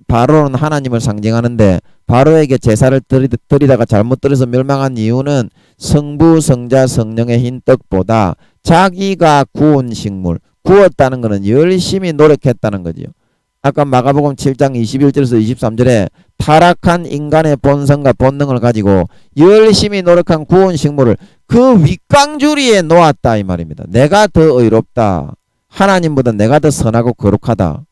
바로는 하나님을 상징하는데 바로에게 제사를 드리다가 잘못 드려서 멸망한 이유는 성부 성자 성령의 흰떡보다 자기가 구운 식물 구웠다는 것은 열심히 노력했다는 거지요. 아까 마가복음 7장 21절에서 23절에 타락한 인간의 본성과 본능을 가지고 열심히 노력한 구운 식물을 그 윗강주리에 놓았다 이 말입니다. 내가 더 의롭다. 하나님보다 내가 더 선하고 거룩하다.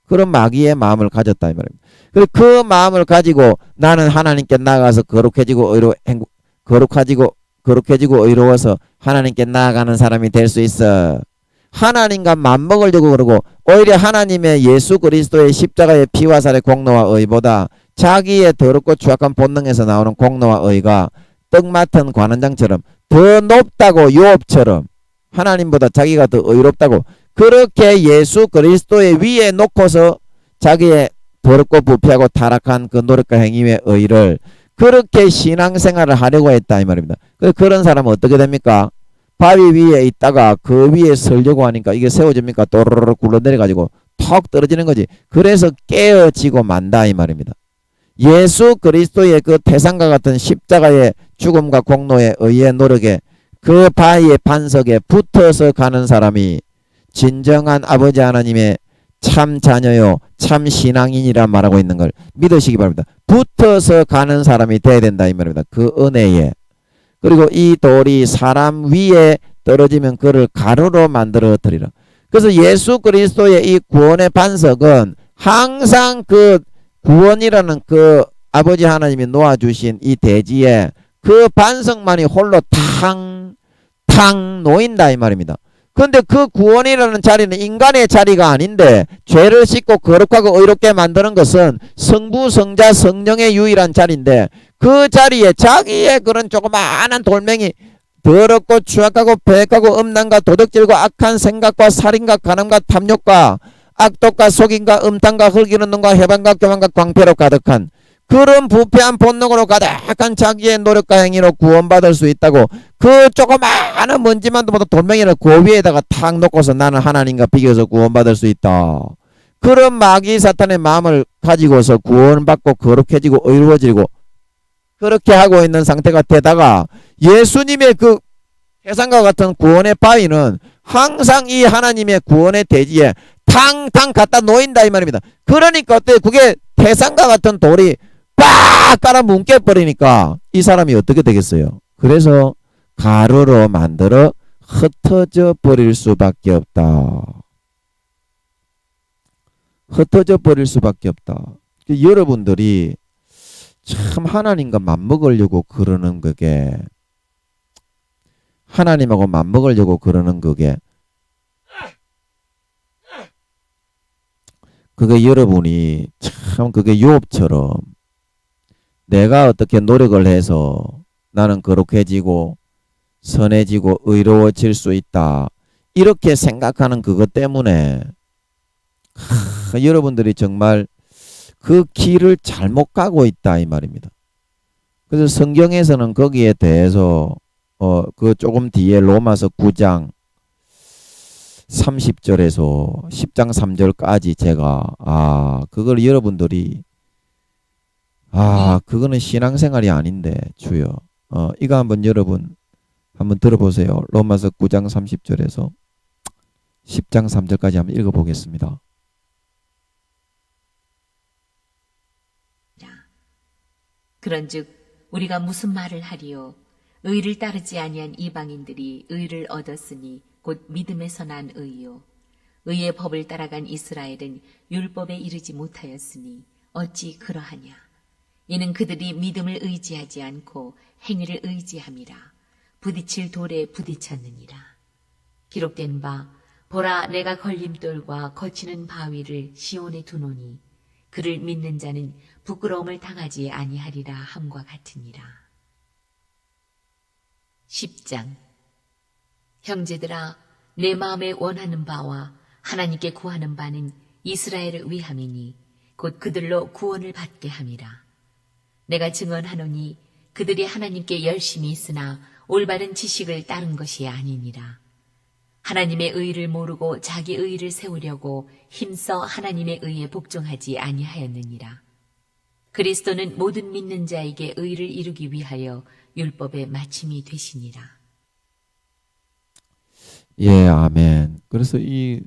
그런 마귀의 마음을 가졌다 이 말입니다. 그리고 그 마음을 가지고 나는 하나님께 나아가서 거룩해지고 의로워서 하나님께 나아가는 사람이 될 수 있어. 하나님과 맞먹으려고 그러고 오히려 하나님의 예수 그리스도의 십자가의 피와 살의 공로와 의보다 자기의 더럽고 추악한 본능에서 나오는 공로와 의가 떡 맡은 관원장처럼 더 높다고 욥처럼 하나님보다 자기가 더 의롭다고 그렇게 예수 그리스도의 위에 놓고서 자기의 더럽고 부패하고 타락한 그 노력과 행위의 의를 그렇게 신앙생활을 하려고 했다 이 말입니다. 그런 사람은 어떻게 됩니까? 바위 위에 있다가 그 위에 설려고 하니까 이게 세워집니까? 또르르 굴러내려가지고 턱 떨어지는 거지. 그래서 깨어지고 만다 이 말입니다. 예수 그리스도의 그 태산과 같은 십자가의 죽음과 공로의 의의 노력에 그 바위의 반석에 붙어서 가는 사람이 진정한 아버지 하나님의 참 자녀요 참 신앙인이라 말하고 있는 걸 믿으시기 바랍니다. 붙어서 가는 사람이 돼야 된다 이 말입니다. 그 은혜에. 그리고 이 돌이 사람 위에 떨어지면 그를 가루로 만들어 드리라. 그래서 예수 그리스도의 이 구원의 반석은 항상 그 구원이라는 그 아버지 하나님이 놓아주신 이 대지에 그 반석만이 홀로 탕 놓인다 이 말입니다. 근데 그 구원이라는 자리는 인간의 자리가 아닌데 죄를 씻고 거룩하고 의롭게 만드는 것은 성부 성자 성령의 유일한 자리인데 그 자리에 자기의 그런 조그마한 돌멩이 더럽고 추악하고 배역하고 음란과 도덕질과 악한 생각과 살인과 간음과 탐욕과 악독과 속임과 음탕과 흘기는 눈과 해방과 교만과 광폐로 가득한 그런 부패한 본능으로 가득한 자기의 노력과 행위로 구원받을 수 있다고 그 조그마한 먼지만도 못한 돌멩이를 그 위에다가 탁 놓고서 나는 하나님과 비교해서 구원받을 수 있다. 그런 마귀 사탄의 마음을 가지고서 구원받고 거룩해지고 의로워지고 그렇게 하고 있는 상태가 되다가 예수님의 그 세상과 같은 구원의 바위는 항상 이 하나님의 구원의 대지에 탕탕 갖다 놓인다 이 말입니다. 그러니까 어때? 그게 태산과 같은 돌이 빡 깔아 뭉개버리니까 이 사람이 어떻게 되겠어요? 그래서 가루로 만들어 흩어져 버릴 수밖에 없다. 흩어져 버릴 수밖에 없다. 여러분들이 참 하나님과 맞먹으려고 그러는 그게 하나님하고 맞먹으려고 그러는 그게 여러분이 참 그게 유업처럼 내가 어떻게 노력을 해서 나는 거룩해지고 선해지고 의로워질 수 있다 이렇게 생각하는 그것 때문에 여러분들이 정말 그 길을 잘못 가고 있다 이 말입니다. 그래서 성경에서는 거기에 대해서 그 조금 뒤에 로마서 9장 30절에서 10장 3절까지 제가 그걸 여러분들이 그거는 신앙생활이 아닌데 주여 이거 한번 여러분 한번 들어보세요. 로마서 9장 30절에서 10장 3절까지 한번 읽어보겠습니다. 그런즉 우리가 무슨 말을 하리요? 의를 따르지 아니한 이방인들이 의를 얻었으니 곧 믿음에서 난 의요. 의의 법을 따라간 이스라엘은 율법에 이르지 못하였으니 어찌 그러하냐? 이는 그들이 믿음을 의지하지 않고 행위를 의지함이라. 부딪힐 돌에 부딪혔느니라. 기록된 바 보라 내가 걸림돌과 거치는 바위를 시온에 두노니 그를 믿는 자는 부끄러움을 당하지 아니하리라 함과 같으니라. 10장 형제들아 내 마음에 원하는 바와 하나님께 구하는 바는 이스라엘을 위함이니 곧 그들로 구원을 받게 함이라. 내가 증언하노니 그들이 하나님께 열심히 있으나 올바른 지식을 따른 것이 아니니라. 하나님의 의를 모르고 자기 의를 세우려고 힘써 하나님의 의에 복종하지 아니하였느니라. 그리스도는 모든 믿는 자에게 의를 이루기 위하여 율법의 마침이 되시니라. 예, 아멘. 그래서 이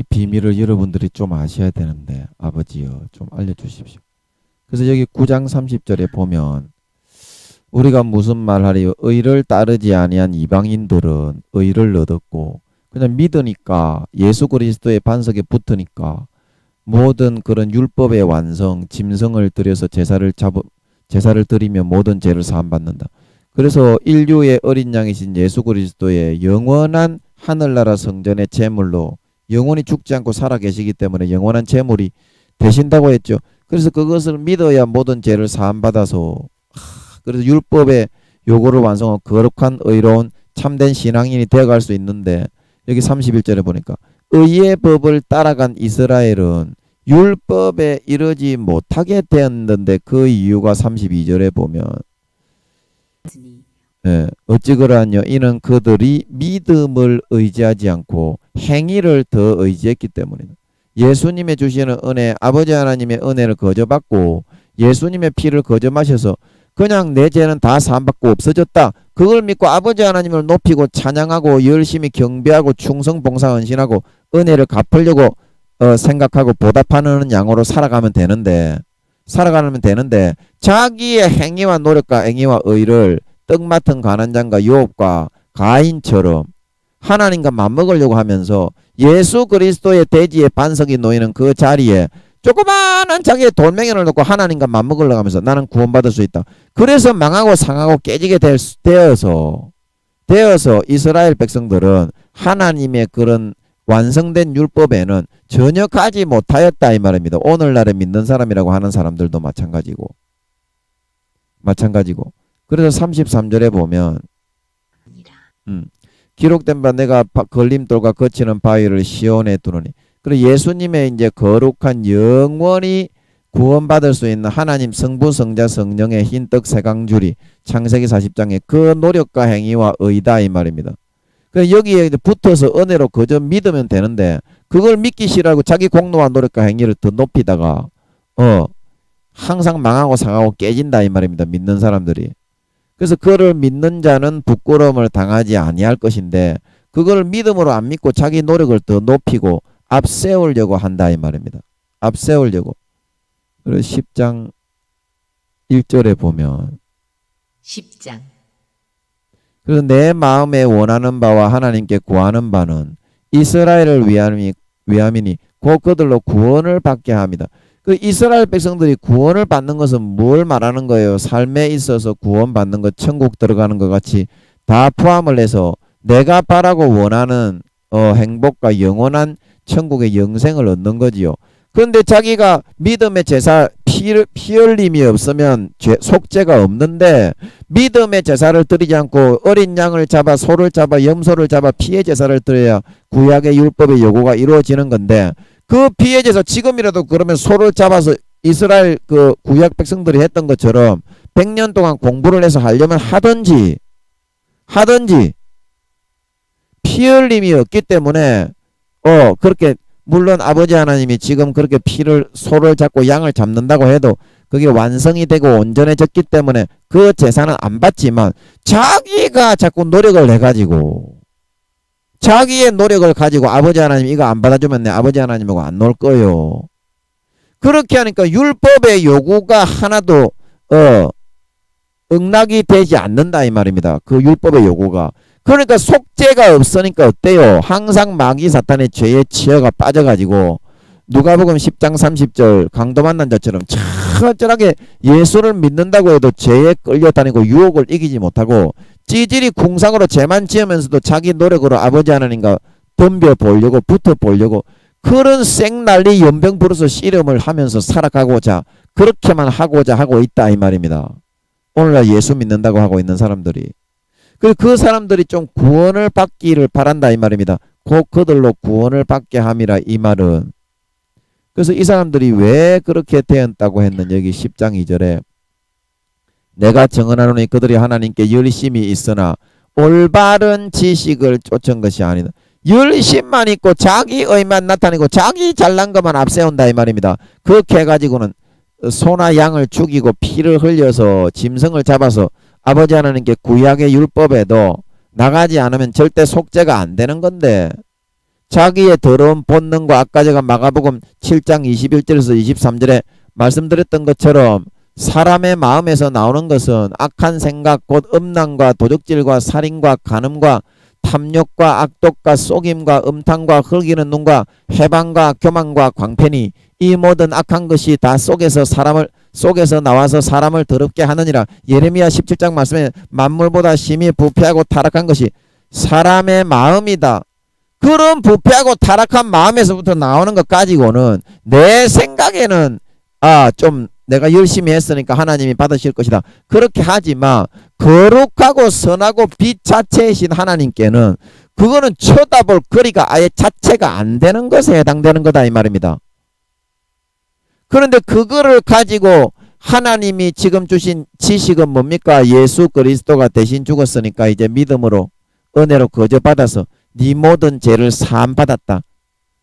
비밀을 여러분들이 좀 아셔야 되는데 아버지여 좀 알려주십시오. 그래서 여기 9장 30절에 보면 우리가 무슨 말하리요? 의를 따르지 아니한 이방인들은 의를 얻었고 그냥 믿으니까 예수 그리스도의 반석에 붙으니까 모든 그런 율법의 완성, 짐승을 들여서 제사를 드리며 모든 죄를 사함받는다. 그래서 인류의 어린 양이신 예수 그리스도의 영원한 하늘나라 성전의 제물로 영원히 죽지 않고 살아계시기 때문에 영원한 제물이 되신다고 했죠. 그래서 그것을 믿어야 모든 죄를 사함받아서 그래서 율법의 요구를 완성하고 거룩한 의로운 참된 신앙인이 되어갈 수 있는데 여기 31절에 보니까 의의 법을 따라간 이스라엘은 율법에 이르지 못하게 되었는데 그 이유가 32절에 보면 어찌 그러하뇨? 이는 그들이 믿음을 의지하지 않고 행위를 더 의지했기 때문이다. 예수님의 주시는 은혜, 아버지 하나님의 은혜를 거저받고 예수님의 피를 거저 마셔서 그냥 내 죄는 다 사함받고 없어졌다. 그걸 믿고 아버지 하나님을 높이고 찬양하고 열심히 경배하고 충성 봉사 헌신하고 은혜를 갚으려고 생각하고 보답하는 양으로 살아가면 되는데 자기의 행위와 노력과 행위와 의를 떡 맡은 가난장과 유업과 가인처럼 하나님과 맞먹으려고 하면서 예수 그리스도의 대지에 반석이 놓이는 그 자리에 조그마한 자기의 돌멩이를 놓고 하나님과 맞먹으려고 하면서 나는 구원받을 수 있다. 그래서 망하고 상하고 깨지게 되어서 이스라엘 백성들은 하나님의 그런 완성된 율법에는 전혀 가지 못하였다 이 말입니다. 오늘날에 믿는 사람이라고 하는 사람들도 마찬가지고. 그래서 33절에 보면 기록된 바 내가 걸림돌과 거치는 바위를 시온에 두노니. 그리고 예수님의 이제 거룩한 영원히 구원받을 수 있는 하나님 성부 성자 성령의 흰떡 세강줄이 창세기 40장에 그 노력과 행위와 의다 이 말입니다. 그래서 여기에 붙어서 은혜로 그저 믿으면 되는데 그걸 믿기 싫어하고 자기 공로와 노력과 행위를 더 높이다가 항상 망하고 상하고 깨진다 이 말입니다. 믿는 사람들이. 그래서 그를 믿는 자는 부끄러움을 당하지 아니할 것인데 그걸 믿음으로 안 믿고 자기 노력을 더 높이고 앞세우려고 한다 이 말입니다. 앞세우려고. 그리고 10장 1절에 보면 10장 그래서 내 마음에 원하는 바와 하나님께 구하는 바는 이스라엘을 위함이니 곧 그들로 구원을 받게 합니다. 그 이스라엘 백성들이 구원을 받는 것은 뭘 말하는 거예요? 삶에 있어서 구원받는 것, 천국 들어가는 것 같이 다 포함을 해서 내가 바라고 원하는 행복과 영원한 천국의 영생을 얻는 거지요. 그런데 자기가 믿음의 제사 피 흘림이 없으면 속죄가 없는데 믿음의 제사를 드리지 않고 어린 양을 잡아 소를 잡아 염소를 잡아 피의 제사를 드려야 구약의 율법의 요구가 이루어지는 건데 그 피의 제사 지금이라도 그러면 소를 잡아서 이스라엘 그 구약 백성들이 했던 것처럼 100년 동안 공부를 해서 하려면 하든지 피 흘림이 없기 때문에 그렇게 물론 아버지 하나님이 지금 그렇게 소를 잡고 양을 잡는다고 해도 그게 완성이 되고 온전해졌기 때문에 그 제사는 안 받지만 자기가 자꾸 노력을 해가지고 자기의 노력을 가지고 아버지 하나님 이거 안 받아주면 내 아버지 하나님하고 안 놀 거요. 그렇게 하니까 율법의 요구가 하나도 응낙이 되지 않는다 이 말입니다. 그 율법의 요구가. 그러니까 속죄가 없으니까 어때요? 항상 마귀 사탄의 죄에 치여가 빠져가지고 누가복음 10장 30절 강도 만난 자처럼 철저하게 예수를 믿는다고 해도 죄에 끌려다니고 유혹을 이기지 못하고 찌질이 궁상으로 죄만 지으면서도 자기 노력으로 아버지 하나님과 덤벼 보려고 붙어 보려고 그런 생난리 연병 부르서 씨름을 하면서 살아가고자 그렇게만 하고자 하고 있다 이 말입니다. 오늘날 예수 믿는다고 하고 있는 사람들이. 그 사람들이 좀 구원을 받기를 바란다 이 말입니다. 곧 그들로 구원을 받게 함이라 이 말은. 그래서 이 사람들이 왜 그렇게 되었다고 했는 여기 10장 2절에 내가 정언하노니 그들이 하나님께 열심이 있으나 올바른 지식을 쫓은 것이 아니다. 열심만 있고 자기 의만 나타내고 자기 잘난 것만 앞세운다 이 말입니다. 그렇게 해가지고는 소나 양을 죽이고 피를 흘려서 짐승을 잡아서 아버지 하나님께 구약의 율법에도 나가지 않으면 절대 속죄가 안 되는 건데 자기의 더러운 본능과 아까 제가 마가복음 7장 21절에서 23절에 말씀드렸던 것처럼 사람의 마음에서 나오는 것은 악한 생각 곧 음란과 도적질과 살인과 간음과 탐욕과 악독과 속임과 음탕과 흘기는 눈과 해방과 교만과 광편이 이 모든 악한 것이 다 속에서 나와서 사람을 더럽게 하느니라. 예레미야 17장 말씀에 만물보다 심히 부패하고 타락한 것이 사람의 마음이다. 그런 부패하고 타락한 마음에서부터 나오는 것 가지고는 내 생각에는 좀 내가 열심히 했으니까 하나님이 받으실 것이다. 그렇게 하지만 거룩하고 선하고 빛 자체이신 하나님께는 그거는 쳐다볼 거리가 아예 자체가 안 되는 것에 해당되는 거다 이 말입니다. 그런데 그거를 가지고 하나님이 지금 주신 지식은 뭡니까? 예수 그리스도가 대신 죽었으니까 이제 믿음으로 은혜로 거저받아서 네 모든 죄를 사함받았다.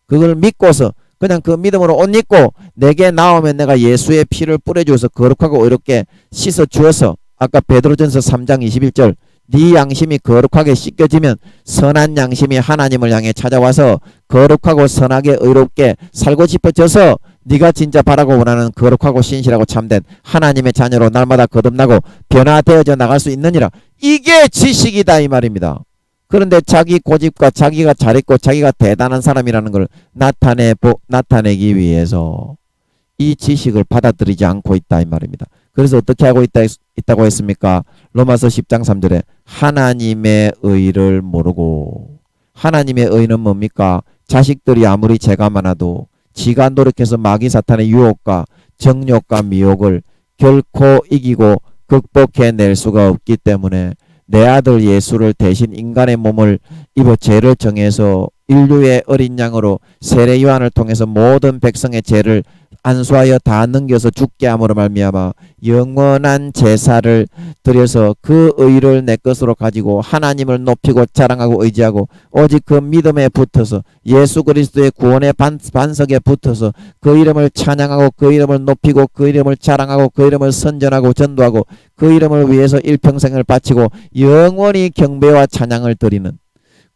그걸 믿고서 그냥 그 믿음으로 옷 입고 내게 나오면 내가 예수의 피를 뿌려주어서 거룩하고 의롭게 씻어주어서 아까 베드로전서 3장 21절 네 양심이 거룩하게 씻겨지면 선한 양심이 하나님을 향해 찾아와서 거룩하고 선하게 의롭게 살고 싶어져서 네가 진짜 바라고 원하는 거룩하고 신실하고 참된 하나님의 자녀로 날마다 거듭나고 변화되어져 나갈 수 있느니라. 이게 지식이다 이 말입니다. 그런데 자기 고집과 자기가 잘했고 자기가 대단한 사람이라는 걸 나타내기 위해서 이 지식을 받아들이지 않고 있다 이 말입니다. 그래서 어떻게 하고 있다고 했습니까? 로마서 10장 3절에 하나님의 의를 모르고, 하나님의 의는 뭡니까? 자식들이 아무리 죄가 많아도 지가 노력해서 마귀 사탄의 유혹과 정욕과 미혹을 결코 이기고 극복해낼 수가 없기 때문에 내 아들 예수를 대신 인간의 몸을 입어 죄를 정해서 인류의 어린 양으로 세례 요한을 통해서 모든 백성의 죄를 안수하여 다 넘겨서 죽게 함으로 말미암아 영원한 제사를 드려서 그 의를 내 것으로 가지고 하나님을 높이고 자랑하고 의지하고 오직 그 믿음에 붙어서 예수 그리스도의 구원의 반석에 붙어서 그 이름을 찬양하고 그 이름을 높이고 그 이름을 자랑하고 그 이름을 선전하고 전도하고 그 이름을 위해서 일평생을 바치고 영원히 경배와 찬양을 드리는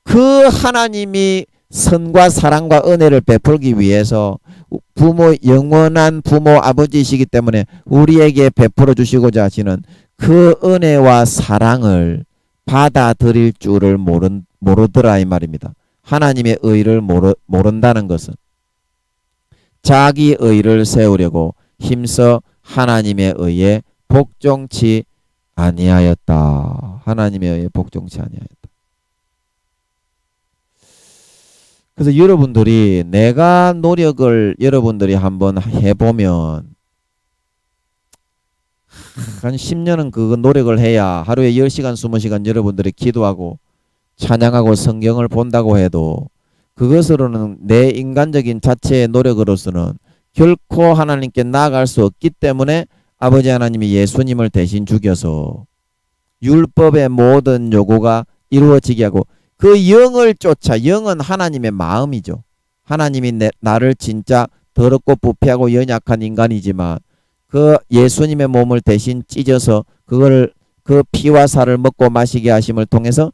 그 하나님이 선과 사랑과 은혜를 베풀기 위해서 영원한 부모 아버지이시기 때문에 우리에게 베풀어 주시고자 하시는 그 은혜와 사랑을 받아들일 줄을 모르더라 이 말입니다. 하나님의 의를 모른다는 것은 자기 의를 세우려고 힘써 하나님의 의에 복종치 아니하였다. 하나님의 의에 복종치 아니하였다. 그래서 여러분들이 내가 노력을 여러분들이 한번 해보면 한 10년은 그 노력을 해야 하루에 10시간 20시간 여러분들이 기도하고 찬양하고 성경을 본다고 해도 그것으로는 내 인간적인 자체의 노력으로서는 결코 하나님께 나아갈 수 없기 때문에 아버지 하나님이 예수님을 대신 죽여서 율법의 모든 요구가 이루어지게 하고 그 영을 쫓아, 영은 하나님의 마음이죠. 하나님이 나를 진짜 더럽고 부패하고 연약한 인간이지만 그 예수님의 몸을 대신 찢어서 그걸 그 피와 살을 먹고 마시게 하심을 통해서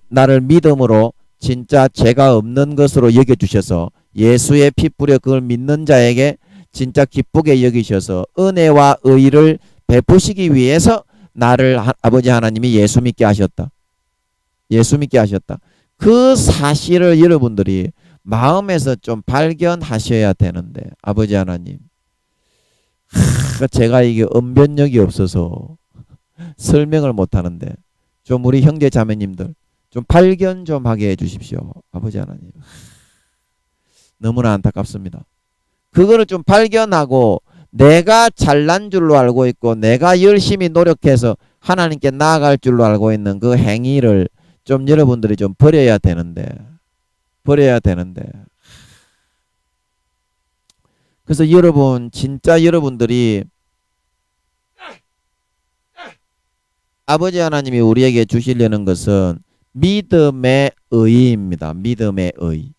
나를 믿음으로 진짜 죄가 없는 것으로 여겨주셔서 예수의 피 뿌려 그걸 믿는 자에게 진짜 기쁘게 여기셔서 은혜와 의를 베푸시기 위해서 나를 아버지 하나님이 예수 믿게 하셨다. 예수 믿게 하셨다. 그 사실을 여러분들이 마음에서 좀 발견하셔야 되는데 아버지 하나님 제가 이게 언변력이 없어서 설명을 못하는데 좀 우리 형제 자매님들 좀 발견 좀 하게 해주십시오. 아버지 하나님 너무나 안타깝습니다. 그거를 좀 발견하고 내가 잘난 줄로 알고 있고 내가 열심히 노력해서 하나님께 나아갈 줄로 알고 있는 그 행위를 좀 여러분들이 좀 버려야 되는데 그래서 여러분 진짜 여러분들이 아버지 하나님이 우리에게 주시려는 것은 믿음의 의입니다. 믿음의 의.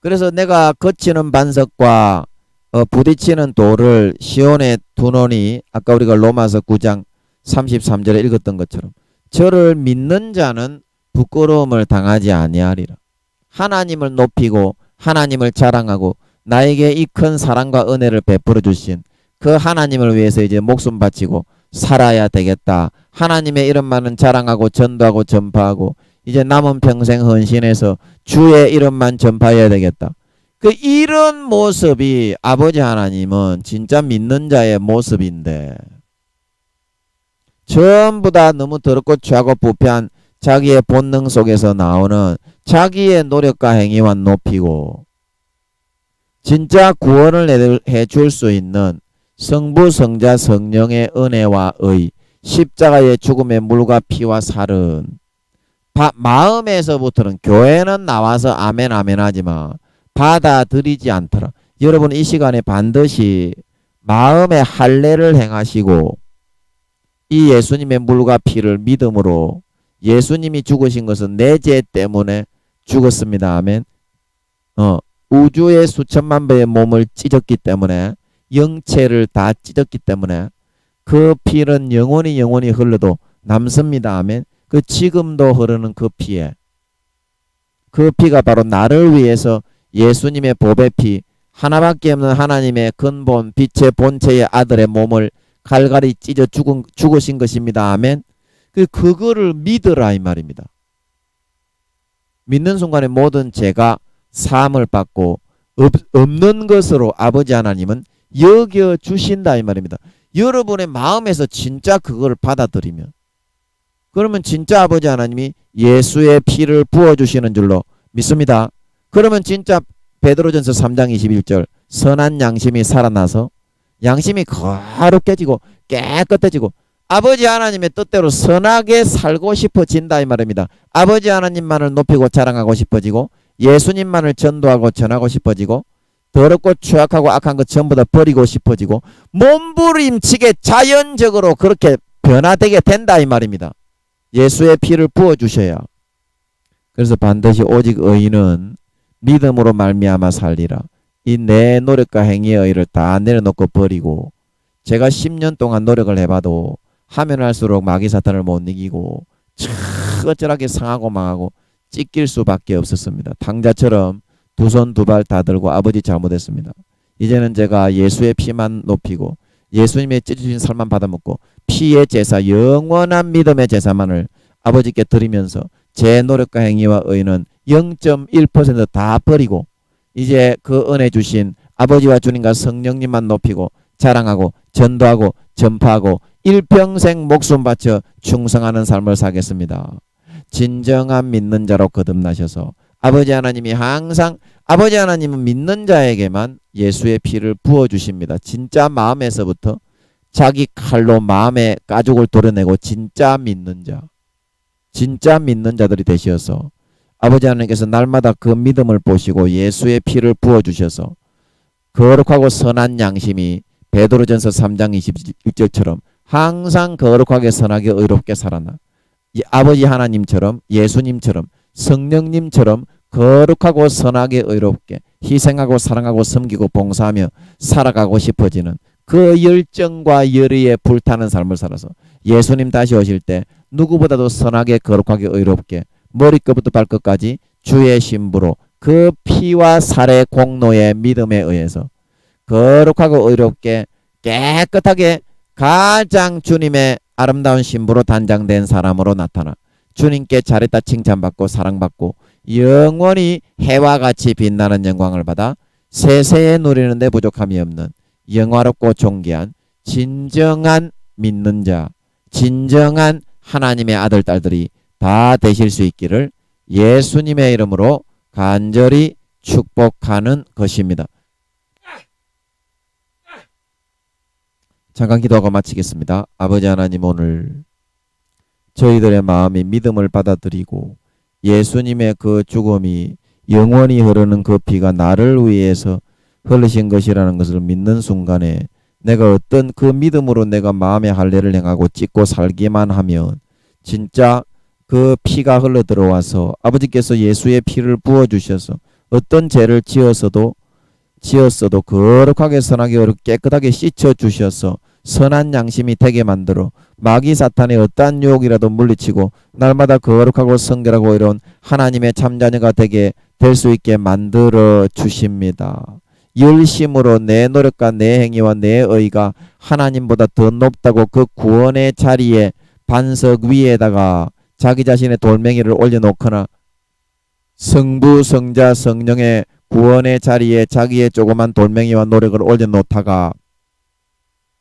그래서 내가 거치는 반석과 부딪히는 돌을 시온에 두노니 아까 우리가 로마서 9장 33절에 읽었던 것처럼 저를 믿는 자는 부끄러움을 당하지 아니하리라. 하나님을 높이고 하나님을 자랑하고 나에게 이 큰 사랑과 은혜를 베풀어 주신 그 하나님을 위해서 이제 목숨 바치고 살아야 되겠다. 하나님의 이름만은 자랑하고 전도하고 전파하고 이제 남은 평생 헌신해서 주의 이름만 전파해야 되겠다. 그 이런 모습이 아버지 하나님은 진짜 믿는 자의 모습인데 전부 다 너무 더럽고 죄하고 부패한 자기의 본능 속에서 나오는 자기의 노력과 행위만 높이고 진짜 구원을 해줄 수 있는 성부 성자 성령의 은혜와 의 십자가의 죽음의 물과 피와 살은 마음에서부터는 교회는 나와서 아멘 아멘 하지만 받아들이지 않더라. 여러분 이 시간에 반드시 마음의 할례를 행하시고 이 예수님의 물과 피를 믿음으로 예수님이 죽으신 것은 내 죄 때문에 죽었습니다. 아멘. 우주의 수천만 배의 몸을 찢었기 때문에 영체를 다 찢었기 때문에 그 피는 영원히 흘러도 남습니다. 아멘. 그 지금도 흐르는 그 피에, 그 피가 바로 나를 위해서 예수님의 보배 피, 하나밖에 없는 하나님의 근본 빛의 본체의 아들의 몸을 갈갈이 찢어 죽으신 것입니다. 아멘. 그거를 믿으라 이 말입니다. 믿는 순간에 모든 죄가 사함을 받고 없는 것으로 아버지 하나님은 여겨 주신다 이 말입니다. 여러분의 마음에서 진짜 그걸 받아들이면, 그러면 진짜 아버지 하나님이 예수의 피를 부어주시는 줄로 믿습니다. 그러면 진짜 베드로전서 3장 21절 선한 양심이 살아나서 양심이 거룩해지고 깨끗해지고 아버지 하나님의 뜻대로 선하게 살고 싶어진다 이 말입니다. 아버지 하나님만을 높이고 자랑하고 싶어지고 예수님만을 전도하고 전하고 싶어지고 더럽고 추악하고 악한 것 전부 다 버리고 싶어지고 몸부림치게 자연적으로 그렇게 변화되게 된다 이 말입니다. 예수의 피를 부어주셔야. 그래서 반드시 오직 의인은 믿음으로 말미암아 살리라. 이 내 노력과 행위의 의를 다 내려놓고 버리고, 제가 10년 동안 노력을 해봐도 하면 할수록 마귀 사탄을 못 이기고 어쩌라게 상하고 망하고 찢길 수밖에 없었습니다. 탕자처럼 두 손 두 발 다 들고 아버지 잘못했습니다. 이제는 제가 예수의 피만 높이고 예수님의 찢어진 살만 받아먹고 피의 제사, 영원한 믿음의 제사만을 아버지께 드리면서 제 노력과 행위와 의는 0.1% 다 버리고 이제 그 은혜 주신 아버지와 주님과 성령님만 높이고 자랑하고 전도하고 전파하고 일평생 목숨 바쳐 충성하는 삶을 살겠습니다. 진정한 믿는 자로 거듭나셔서 아버지 하나님이 항상, 아버지 하나님은 믿는 자에게만 예수의 피를 부어주십니다. 진짜 마음에서부터 자기 칼로 마음의 가죽을 도려내고 진짜 믿는 자, 진짜 믿는 자들이 되셔서 아버지 하나님께서 날마다 그 믿음을 보시고 예수의 피를 부어주셔서 거룩하고 선한 양심이 베드로전서 3장 21절처럼 항상 거룩하게 선하게 의롭게 살아나 아버지 하나님처럼 예수님처럼 성령님처럼 거룩하고 선하게 의롭게 희생하고 사랑하고 섬기고 봉사하며 살아가고 싶어지는 그 열정과 열의에 불타는 삶을 살아서 예수님 다시 오실 때 누구보다도 선하게 거룩하게 의롭게 머리끝부터 발끝까지 주의 신부로 그 피와 살의 공로의 믿음에 의해서 거룩하고 의롭게 깨끗하게 가장 주님의 아름다운 신부로 단장된 사람으로 나타나 주님께 잘했다 칭찬받고 사랑받고 영원히 해와 같이 빛나는 영광을 받아 세세에 누리는 데 부족함이 없는 영화롭고 존귀한 진정한 믿는 자, 진정한 하나님의 아들 딸들이 다 되실 수 있기를 예수님의 이름으로 간절히 축복하는 것입니다. 잠깐 기도하고 마치겠습니다. 아버지 하나님, 오늘 저희들의 마음이 믿음을 받아들이고 예수님의 그 죽음이 영원히 흐르는 그 피가 나를 위해서 흘리신 것이라는 것을 믿는 순간에 내가 어떤 그 믿음으로 내가 마음의 할례를 행하고 찢고 살기만 하면 진짜 그 피가 흘러 들어와서 아버지께서 예수의 피를 부어주셔서 어떤 죄를 지었어도 거룩하게 선하게 깨끗하게 씻어주셔서 선한 양심이 되게 만들어 마귀 사탄의 어떠한 유혹이라도 물리치고 날마다 거룩하고 성결하고 의로운 하나님의 참자녀가 되게 될 수 있게 만들어 주십니다. 열심으로 내 노력과 내 행위와 내 의가 하나님보다 더 높다고 그 구원의 자리에 반석 위에다가 자기 자신의 돌멩이를 올려놓거나 성부 성자 성령의 구원의 자리에 자기의 조그만 돌멩이와 노력을 올려놓다가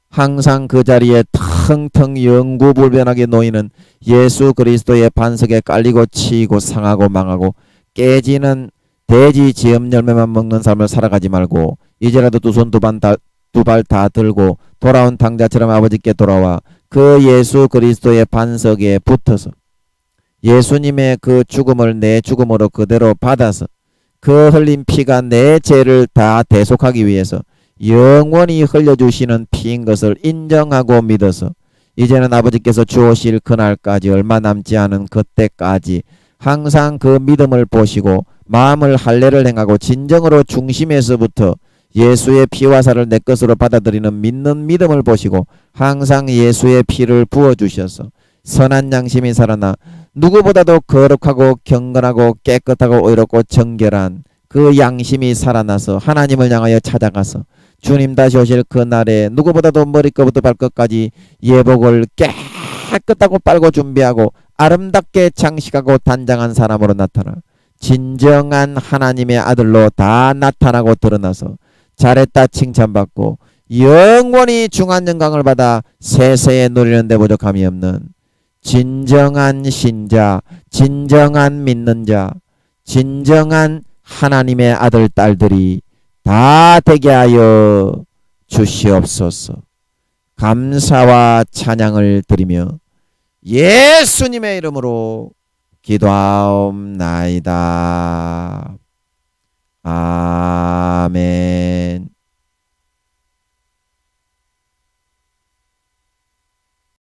항상 그 자리에 텅텅 영구불변하게 놓이는 예수 그리스도의 반석에 깔리고 치이고 상하고 망하고 깨지는 돼지 지엄 열매만 먹는 삶을 살아가지 말고 이제라도 두 손 두 발 다 들고 돌아온 탕자처럼 아버지께 돌아와 그 예수 그리스도의 반석에 붙어서 예수님의 그 죽음을 내 죽음으로 그대로 받아서 그 흘린 피가 내 죄를 다 대속하기 위해서 영원히 흘려주시는 피인 것을 인정하고 믿어서 이제는 아버지께서 주오실 그날까지 얼마 남지 않은 그때까지 항상 그 믿음을 보시고 마음을 할례를 행하고 진정으로 중심에서부터 예수의 피와 살을 내 것으로 받아들이는 믿는 믿음을 보시고 항상 예수의 피를 부어주셔서 선한 양심이 살아나 누구보다도 거룩하고 경건하고 깨끗하고 의롭고 정결한 그 양심이 살아나서 하나님을 향하여 찾아가서 주님 다시 오실 그 날에 누구보다도 머리끝부터 발끝까지 예복을 깨끗하고 빨고 준비하고 아름답게 장식하고 단장한 사람으로 나타나 진정한 하나님의 아들로 다 나타나고 드러나서 잘했다 칭찬받고 영원히 중한 영광을 받아 세세에 누리는 데 부족함이 없는 진정한 신자, 진정한 믿는 자, 진정한 하나님의 아들 딸들이 다 되게 하여 주시옵소서. 감사와 찬양을 드리며 예수님의 이름으로 기도하옵나이다. 아멘.